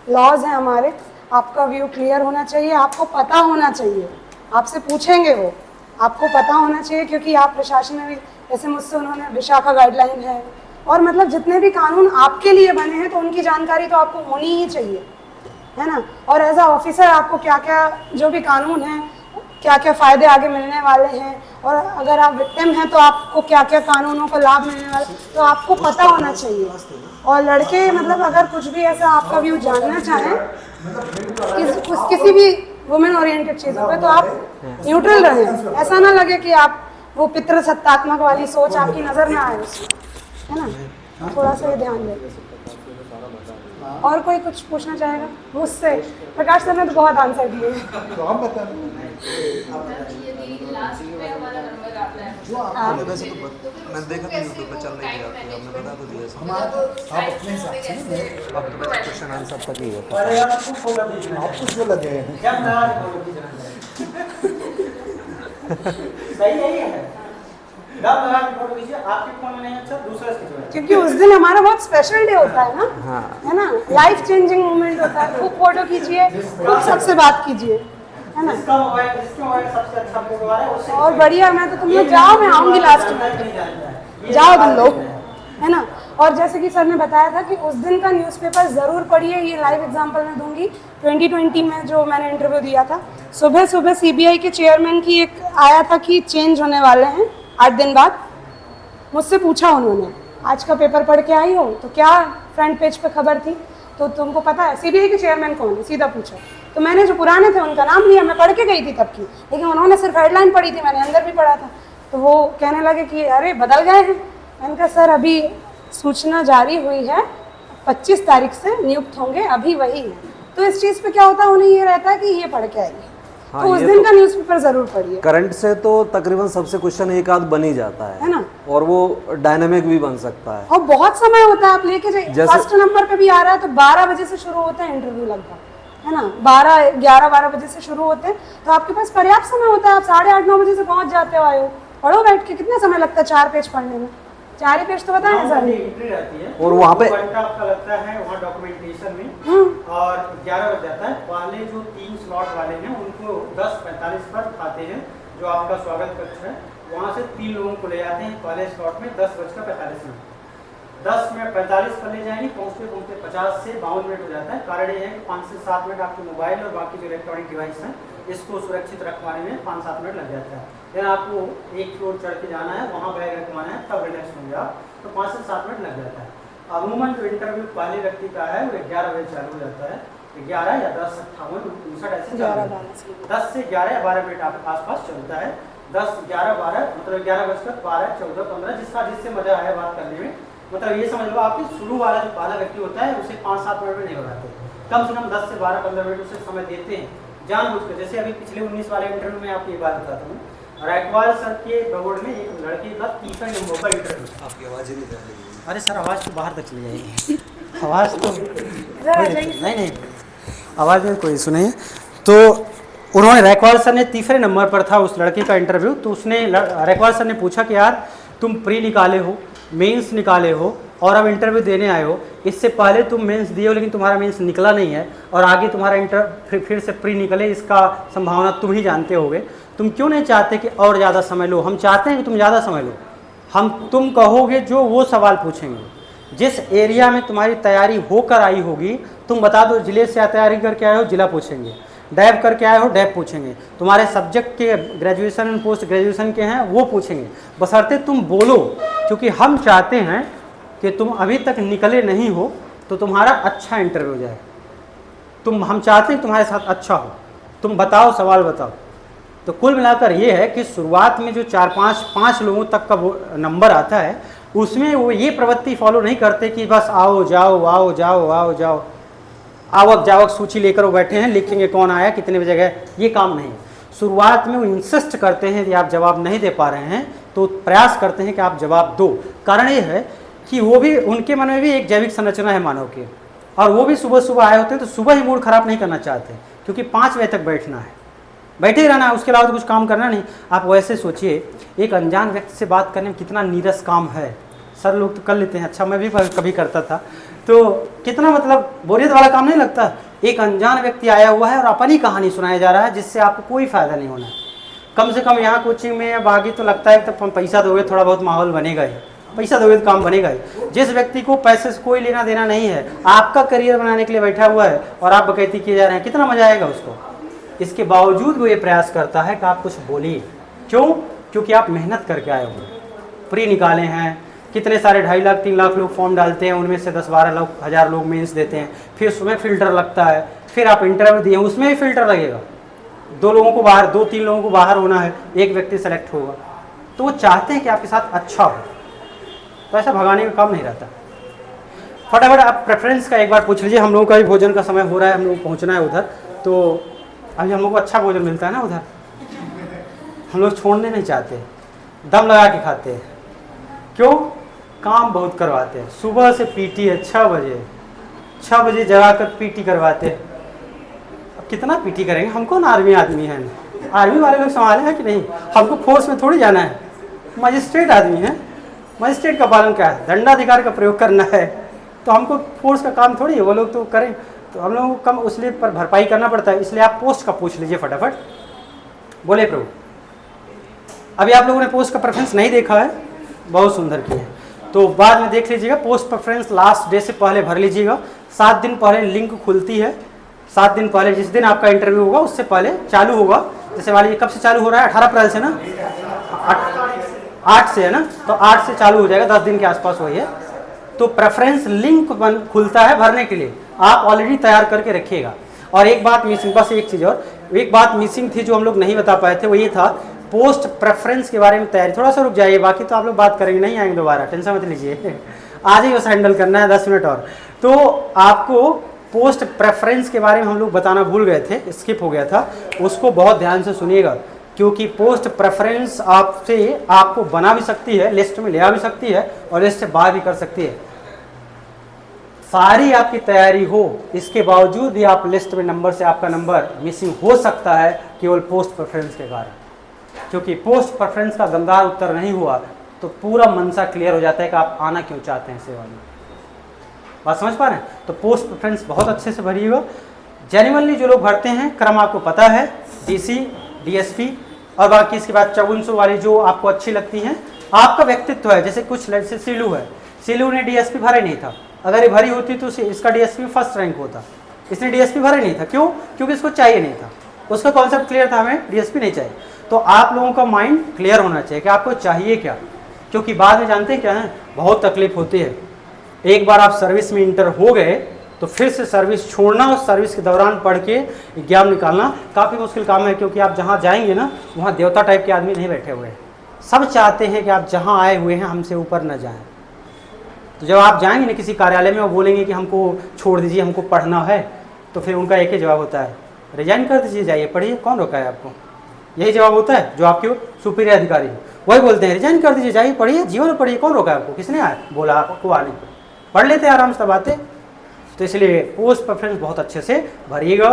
लॉज हैं हमारे, आपका व्यू क्लियर होना चाहिए, आपको पता होना चाहिए, आपसे पूछेंगे वो, आपको पता होना चाहिए, क्योंकि आप प्रशासन में भी, जैसे मुझसे उन्होंने विशाखा गाइडलाइन है, और मतलब जितने भी कानून आपके लिए बने हैं तो उनकी जानकारी तो आपको होनी ही चाहिए, है ना। और एज अ ऑफिसर आपको क्या क्या जो भी कानून हैं, क्या क्या फ़ायदे आगे मिलने वाले हैं, और अगर आप विक्टिम हैं तो आपको क्या क्या कानूनों का लाभ मिलने वाला है, तो आपको पता होना चाहिए। और लड़के मतलब अगर कुछ भी ऐसा आपका व्यू जानना चाहें किसी भी वुमेन ओरिएंटेड चीज़ों पे, तो आप न्यूट्रल रहें। ऐसा ना लगे कि आप वो पितृसत्तात्मक वाली सोच आपकी नज़र में आए उसमें, है ना। थोड़ा सा ये ध्यान दें। और कोई कुछ पूछना चाहेगा मुझसे? प्रकाश सर ने तो बहुत आंसर दिए हैं। तो हम बता वैसे तो मैं देखा था यूट्यूब पे चल नहीं गया, आपने बता तो दिया आप अपने हिसाब से नहीं, अब तो बस क्वेश्चन आंसर तक ही होता अरे यार आपको फोटो खींचना है। आप कुछ जो लगे हैं क्या बता रहे हैं फोटो खींचना है? सही है। डब लगा के फोटो खींचिए, आपके फोन में नहीं अच्छा दूसरे से खींचवाइए। क्योंकि उस दिन हमारा बहुत स्पेशल डे होता है ना, हाँ। है ना, लाइफ चेंजिंग मोमेंट होता है। खूब फोटो खींचिए, खूब सबसे बात कीजिए, है ना। जिसका मोबाइल सबसे अच्छा फोटो आ रहा है उससे और बढ़िया, मैं तो तुम लोग जाओ, मैं आऊँगी लास्ट में, जाओ तुम लोग, है ना। और जैसे कि सर ने बताया था कि उस दिन का न्यूज़पेपर ज़रूर पढ़िए। ये लाइव एग्जांपल मैं दूंगी। 2020 में जो मैंने इंटरव्यू दिया था, सुबह सुबह सीबीआई के चेयरमैन की एक आया था कि चेंज होने वाले हैं 8 दिन बाद। मुझसे पूछा उन्होंने, आज का पेपर पढ़ के आई हो? तो क्या फ्रंट पेज पे खबर थी, तो तुमको पता है सीबीआई के चेयरमैन कौन है? सीधा पूछा। तो मैंने जो पुराने थे उनका नाम लिया, मैं पढ़ के गई थी तब की, लेकिन उन्होंने सिर्फ हेडलाइन पढ़ी थी, मैंने अंदर भी पढ़ा था। तो वो कहने लगे कि अरे बदल गए हैं। मैंने कहा सर अभी सूचना जारी हुई है, 25 तारीख से नियुक्त होंगे, अभी वही है। तो इस चीज़ पे क्या होता है, उन्हें ये रहता है कि ये पढ़ के आइए। हाँ, तो उस ये दिन तो का न्यूज़पेपर ज़रूर पढ़िए। करंट से तो तकरीबन सबसे क्वेश्चन एक आध बन ही जाता है ना, और वो डायनामिक भी बन सकता है। और बहुत समय होता है, आप लेके जाइए। जैसे- फर्स्ट नंबर पे भी आ रहा है तो 12 बजे से शुरू होता है इंटरव्यू लगभग, है ना। 11 बजे से शुरू होते हैं, तो आपके पास पर्याप्त समय होता है। आप 8:30 9 बजे से पहुंच जाते हो, आयो पढ़ो बैठ के। कितना समय लगता है 4 पेज पढ़ने में? 4 ही पेज तो बताएं सर। एंट्री रहती है और वहाँ पे- 2 घंटा आपका लगता है वहाँ डॉक्यूमेंटेशन में, और 11 बज जाता है। पहले जो 3 स्लॉट वाले हैं उनको 10:45 पर आते हैं, जो आपका स्वागत कक्ष है, वहाँ से 3 लोगों को ले जाते हैं पहले स्लॉट में 10:45 मिनट। 10:45 पर ले जाएंगे, पहुँचते पहुँचते 50 से 52 मिनट हो जाता है। कारण ये है कि 5 से 7 मिनट आपके मोबाइल और बाकी जो इलेक्ट्रॉनिक डिवाइस हैं इसको सुरक्षित रखवाने में 5-7 मिनट लग जाता है। फिर आपको एक फ्लोर चढ़ के जाना है, वहाँ बैग रखवाना है, तब रिलैक्स होंगे आप, तो 5 से 7 मिनट लग जाता है। अमूमन जो इंटरव्यू पहले व्यक्ति का है वो 11 बजे चालू हो जाता है, 11 या 10:58 59 ऐसे चालू होता है। 10 से 11 या 12 मिनट आप आसपास चलता है। 10, 11, 12 मतलब 11:12, 14, 15 जिससे मजा आया बात करने में। मतलब ये समझ लो आपकी शुरू वाला जो पहला व्यक्ति होता है उसे 5-7 मिनट में नहीं लगाते, कम से कम 10 से 12-15 मिनट उसे समय देते हैं जानबूझकर। जैसे अभी पिछले 19 वाले इंटरव्यू में आपको ये बात बताता हूँ, रायकवाल सर के बोर्ड में एक लड़के का 3 नंबर पर इंटरव्यू। आपकी आवाज़ ही नहीं जा रही। अरे सर आवाज़ तो बाहर तक चली जाएगी, आवाज़ तो नहीं, आवाज़ में कोई सुने। तो उन्होंने रायकवाल सर ने 3 नंबर पर था उस लड़के का इंटरव्यू। तो उसने रायकवाल सर ने पूछा कि यार तुम प्री निकाले हो, मेंस निकाले हो और अब इंटरव्यू देने आए हो, इससे पहले तुम मेंस दिए हो लेकिन तुम्हारा मेंस निकला नहीं है, और आगे तुम्हारा फिर से प्री निकले, इसका संभावना तुम ही जानते होगे। तुम क्यों नहीं चाहते कि और ज़्यादा समय लो? हम चाहते हैं कि तुम ज़्यादा समय लो। तुम कहोगे जो वो सवाल पूछेंगे। जिस एरिया में तुम्हारी तैयारी होकर आई होगी, तुम बता दो जिले से तैयारी करके आए हो, जिला पूछेंगे। डैब करके आए हो, डैब पूछेंगे। तुम्हारे सब्जेक्ट के ग्रेजुएशन एंड पोस्ट ग्रेजुएशन के हैं वो पूछेंगे, बशर्ते तुम बोलो। क्योंकि हम चाहते हैं कि तुम अभी तक निकले नहीं हो तो तुम्हारा अच्छा इंटरव्यू जाए। हम चाहते हैं तुम्हारे साथ अच्छा हो, तुम बताओ, सवाल बताओ। तो कुल मिलाकर ये है कि शुरुआत में जो 4-5 लोगों तक का वो नंबर आता है, उसमें वो ये प्रवृत्ति फॉलो नहीं करते कि बस आओ जाओ आओ जाओ आओ जाओ, आवक जावक सूची लेकर वो बैठे हैं, लिखेंगे कौन आया कितने बजे गए, ये काम नहीं। शुरुआत में वो इंसिस्ट करते हैं कि आप जवाब नहीं दे पा रहे हैं तो प्रयास करते हैं कि आप जवाब दो। कारण ये है कि वो भी, उनके मन में भी एक जैविक संरचना है मानव की, और वो भी सुबह सुबह आए होते हैं तो सुबह ही मूड खराब नहीं करना चाहते, क्योंकि 5 बजे तक बैठना है, बैठे ही रहना है, उसके अलावा तो कुछ काम करना नहीं। आप वैसे सोचिए, एक अनजान व्यक्ति से बात करने में कितना नीरस काम है। सर लोग तो कर लेते हैं, अच्छा मैं भी कभी करता था, तो कितना मतलब बोरियत वाला काम नहीं लगता। एक अनजान व्यक्ति आया हुआ है और अपनी कहानी सुनाया जा रहा है जिससे आपको कोई फ़ायदा नहीं होना है। कम से कम यहाँ कोचिंग में या बागी तो लगता है कि तो पैसा दोगे थोड़ा बहुत माहौल बनेगा ही, पैसा दोगे तो काम बनेगा ही। जिस व्यक्ति को पैसे से कोई लेना देना नहीं है, आपका करियर बनाने के लिए बैठा हुआ है और आप बकैती किए जा रहे हैं, कितना मजा आएगा उसको। इसके बावजूद वो ये प्रयास करता है कि आप कुछ बोलिए। क्यों? क्योंकि आप मेहनत करके आए हो, प्री निकाले हैं, कितने सारे 2.5 लाख 3 लाख लोग फॉर्म डालते हैं, उनमें से 10-12 लोग 1000 लोग मेंस देते हैं, फिर उसमें फ़िल्टर लगता है, फिर आप इंटरव्यू दिए उसमें भी फ़िल्टर लगेगा, 2 लोगों को बाहर 2-3 लोगों को बाहर होना है, एक व्यक्ति सेलेक्ट होगा। तो वो चाहते हैं कि आपके साथ अच्छा हो, तो ऐसा भगाने का काम नहीं रहता। फटाफट आप प्रेफरेंस का एक बार पूछ लीजिए। हम लोगों का भी भोजन का समय हो रहा है, हम लोग को पहुँचना है उधर, तो अभी हम लोग को अच्छा भोजन मिलता है ना उधर, हम लोग छोड़ने नहीं चाहते, दम लगा के खाते हैं। क्यों? काम बहुत करवाते हैं। सुबह से पीटी है 6 बजे जगा कर पीटी करवाते हैं। अब कितना पीटी करेंगे, हमको ना आर्मी आदमी है, आर्मी वाले लोग संभाले हैं कि नहीं, हमको फोर्स में थोड़ी जाना है, मजिस्ट्रेट आदमी है। मजिस्ट्रेट का पालन क्या है? दंडाधिकार का प्रयोग करना है, तो हमको फोर्स का काम थोड़ी है, वो लोग तो करें, तो हम लोगों को कम उसलिए पर भरपाई करना पड़ता है। इसलिए आप पोस्ट का पूछ लीजिए फटाफट। बोले प्रभु। अभी आप लोगों ने पोस्ट का प्रेफरेंस नहीं देखा है, बहुत सुंदर किया है, तो बाद में देख लीजिएगा। पोस्ट प्रेफरेंस लास्ट डे से पहले भर लीजिएगा। 7 दिन पहले लिंक खुलती है, 7 दिन पहले, जिस दिन आपका इंटरव्यू होगा उससे पहले चालू होगा। जैसे मान लीजिए कब से चालू हो रहा है? 18 अप्रैल से ना, 8 से है ना, तो 8 से चालू हो जाएगा, 10 दिन के आसपास वही है। तो प्रेफरेंस लिंक खुलता है भरने के लिए, आप ऑलरेडी तैयार करके रखिएगा। और एक बात मिसिंग, बस एक चीज़ और, एक बात मिसिंग थी जो हम लोग नहीं बता पाए थे, वो ये था पोस्ट प्रेफरेंस के बारे में तैयारी। थोड़ा सा रुक जाइए, बाकी तो आप लोग बात करेंगे, नहीं आएंगे दोबारा, टेंशन मत लीजिए, आज ही बस हैंडल करना है 10 मिनट और। तो आपको पोस्ट प्रेफरेंस के बारे में हम लोग बताना भूल गए थे, स्किप हो गया था, उसको बहुत ध्यान से सुनिएगा, क्योंकि पोस्ट प्रेफरेंस आपको बना भी सकती है, लिस्ट में ले आ भी सकती है और लिस्ट से बाहर भी कर सकती है। सारी आपकी तैयारी हो, इसके बावजूद भी आप लिस्ट में नंबर से आपका नंबर मिसिंग हो सकता है, केवल पोस्ट प्रेफरेंस के कारण। क्योंकि पोस्ट प्रेफरेंस का गंगार उत्तर नहीं हुआ तो पूरा मनसा क्लियर हो जाता है कि आप आना क्यों चाहते हैं सेवा में। बात समझ पा रहे हैं? तो पोस्ट प्रेफरेंस बहुत अच्छे से भरिएगा। जेन्युइनली जो लोग भरते हैं, क्रम आपको पता है, डीसी, डीएसपी और बाकी इसके बाद 5400 वाली जो आपको अच्छी लगती हैं। आपका व्यक्तित्व है, जैसे कुछ जैसे सीलू है, सीलू ने डीएसपी भरा ही नहीं था, अगर ये भरी होती तो इसका डीएसपी फर्स्ट रैंक होता, इसने डीएसपी भरा ही नहीं था। क्यों? क्योंकि इसको चाहिए नहीं था, उसका कॉन्सेप्ट क्लियर था, हमें डीएसपी नहीं चाहिए। तो आप लोगों का माइंड क्लियर होना चाहिए कि आपको चाहिए क्या, क्योंकि बाद में जानते हैं क्या है, बहुत तकलीफ होती है। एक बार आप सर्विस में इंटर हो गए तो फिर से सर्विस छोड़ना और सर्विस के दौरान पढ़ के एग्जाम निकालना काफ़ी मुश्किल काम है, क्योंकि आप जहाँ जाएंगे ना, वहाँ देवता टाइप के आदमी नहीं बैठे हुए हैं। सब चाहते हैं कि आप जहाँ आए हुए हैं हमसे ऊपर न जाएं। तो जब आप जाएंगे ना किसी कार्यालय में और बोलेंगे कि हमको छोड़ दीजिए, हमको पढ़ना है, तो फिर उनका एक ही जवाब होता है, रिजाइन कर दीजिए, जाइए पढ़िए, कौन रोका है आपको। यही जवाब होता है जो आपके सुपीरियर अधिकारी है, वही बोलते हैं रिजाइन कर दीजिए, जाइए पढ़िए, जीवन में पढ़िए, कौन रोका है आपको, किसने आया बोला आपको आने को, पढ़ लेते आराम से बातें। तो इसलिए पोस्ट प्रेफरेंस बहुत अच्छे से भरिएगा,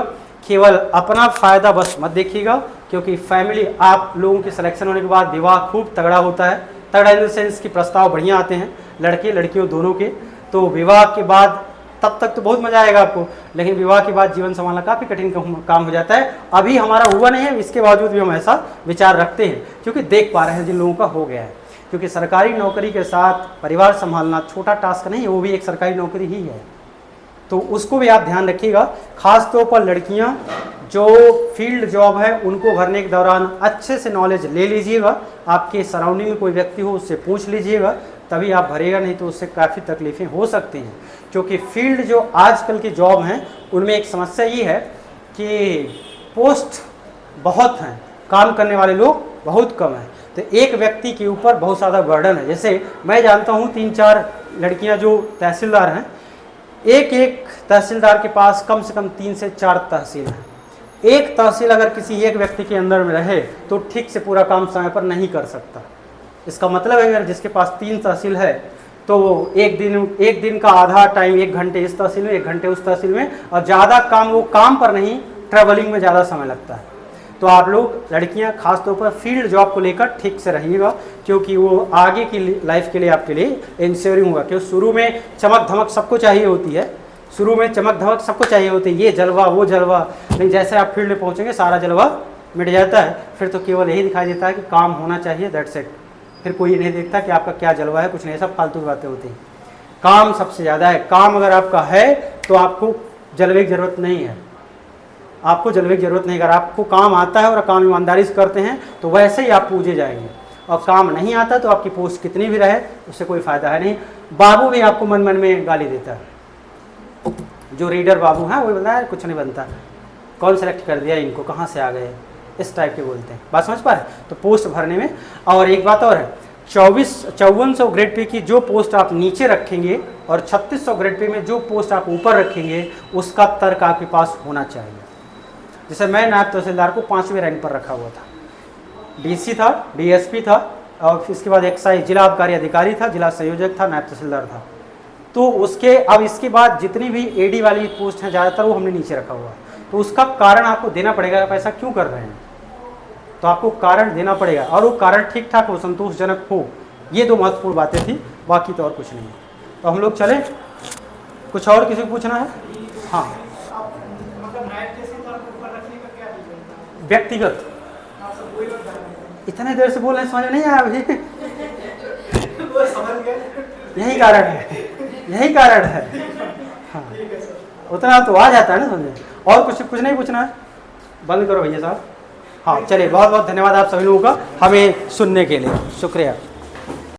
केवल अपना फ़ायदा बस मत देखिएगा, क्योंकि फैमिली आप लोगों के सिलेक्शन होने के बाद विवाह खूब तगड़ा होता है। तगड़ा इन द सेंस कि प्रस्ताव बढ़िया आते हैं, लड़के लड़कियों दोनों के। तो विवाह के बाद तब तक तो बहुत मज़ा आएगा आपको, लेकिन विवाह के बाद जीवन संभालना काफ़ी कठिन काम हो जाता है। अभी हमारा हुआ नहीं है, इसके बावजूद भी हम ऐसा विचार रखते हैं, क्योंकि देख पा रहे हैं जिन लोगों का हो गया है। क्योंकि सरकारी नौकरी के साथ परिवार संभालना छोटा टास्क नहीं है, वो भी एक सरकारी नौकरी ही है, तो उसको भी आप ध्यान रखिएगा। खास तौर पर लड़कियां जो फील्ड जॉब है उनको भरने के दौरान अच्छे से नॉलेज ले लीजिएगा। आपके सराउंडिंग में कोई व्यक्ति हो उससे पूछ लीजिएगा, तभी आप भरेगा, नहीं तो उससे काफ़ी तकलीफ़ें हो सकती हैं। क्योंकि फील्ड जो आजकल की जॉब हैं उनमें एक समस्या ये है कि पोस्ट बहुत हैं, काम करने वाले लोग बहुत कम हैं, तो एक व्यक्ति के ऊपर बहुत ज़्यादा बर्डन है। जैसे मैं जानता हूँ 3-4 लड़कियाँ जो तहसीलदार हैं, एक तहसीलदार के पास कम से कम 3 से 4 तहसील हैं। एक तहसील अगर किसी एक व्यक्ति के अंदर में रहे तो ठीक से पूरा काम समय पर नहीं कर सकता। इसका मतलब है अगर जिसके पास 3 तहसील है तो एक दिन का आधा टाइम, 1 घंटे इस तहसील में, 1 घंटे उस तहसील में, और ज़्यादा काम वो काम पर नहीं, ट्रैवलिंग में ज़्यादा समय लगता है। तो आप लोग लड़कियां खास तौर पर फील्ड जॉब को लेकर ठीक से रहिएगा, क्योंकि वो आगे की लाइफ के लिए आपके लिए इंश्योरिंग होगा। क्योंकि शुरू में चमक धमक सबको चाहिए होती है, शुरू में चमक धमक सबको चाहिए होती है, ये जलवा वो जलवा, लेकिन जैसे आप फील्ड में पहुंचेंगे सारा जलवा मिट जाता है। फिर तो केवल यही दिखाई देता है कि काम होना चाहिए, दैट्स इट। फिर कोई नहीं देखता कि आपका क्या जलवा है, कुछ नहीं, सब फालतू की बातें होती हैं। काम सबसे ज़्यादा है। काम अगर आपका है तो आपको जलवे की ज़रूरत नहीं है, आपको जलवे की ज़रूरत नहीं। अगर आपको काम आता है और काम ईमानदारी से करते हैं तो वैसे ही आप पूजे जाएंगे, और काम नहीं आता तो आपकी पोस्ट कितनी भी रहे उससे कोई फ़ायदा है नहीं। बाबू भी आपको मन मन में गाली देता है, जो रीडर बाबू हैं वो बोलता है कुछ नहीं बनता, कौन सेलेक्ट कर दिया इनको, कहाँ से आ गए, इस टाइप के बोलते हैं। बात समझ पा रहे? तो पोस्ट भरने में, और एक बात और है, 5400 ग्रेड पे की जो पोस्ट आप नीचे रखेंगे और 3600 ग्रेड पे में जो पोस्ट आप ऊपर रखेंगे उसका तर्क आपके पास होना चाहिए। जैसे मैं नायब तहसीलदार को 5वें रैंक पर रखा हुआ था, डीसी था, डीएसपी था, और इसके बाद एक्साइज जिला आबकारी अधिकारी था, जिला संयोजक था, नायब तहसीलदार था। तो उसके अब इसके बाद जितनी भी एडी वाली पोस्ट हैं ज़्यादातर वो हमने नीचे रखा हुआ है। तो उसका कारण आपको देना पड़ेगा, आप ऐसा क्यों कर रहे हैं, तो आपको कारण देना पड़ेगा, और वो कारण ठीक ठाक हो, संतोषजनक हो। ये दो महत्वपूर्ण बातें थी, बाकी तो और कुछ नहीं। तो हम लोग चले, कुछ और किसी को पूछना है? हाँ, मतलब नायब तहसीलदार को ऊपर रखने का क्या रीजन था? व्यक्तिगत, आप सब वही बता रहे हैं। इतने देर से बोल रहे हैं, समझ नहीं आया अभी? वो समझ गए। यही कारण है, यही कारण है। हाँ, उतना तो आ जाता है ना समझे। और कुछ नहीं पूछना है? बंद करो भैया साहब। हाँ चलिए, बहुत बहुत धन्यवाद आप सभी लोगों का हमें सुनने के लिए, शुक्रिया।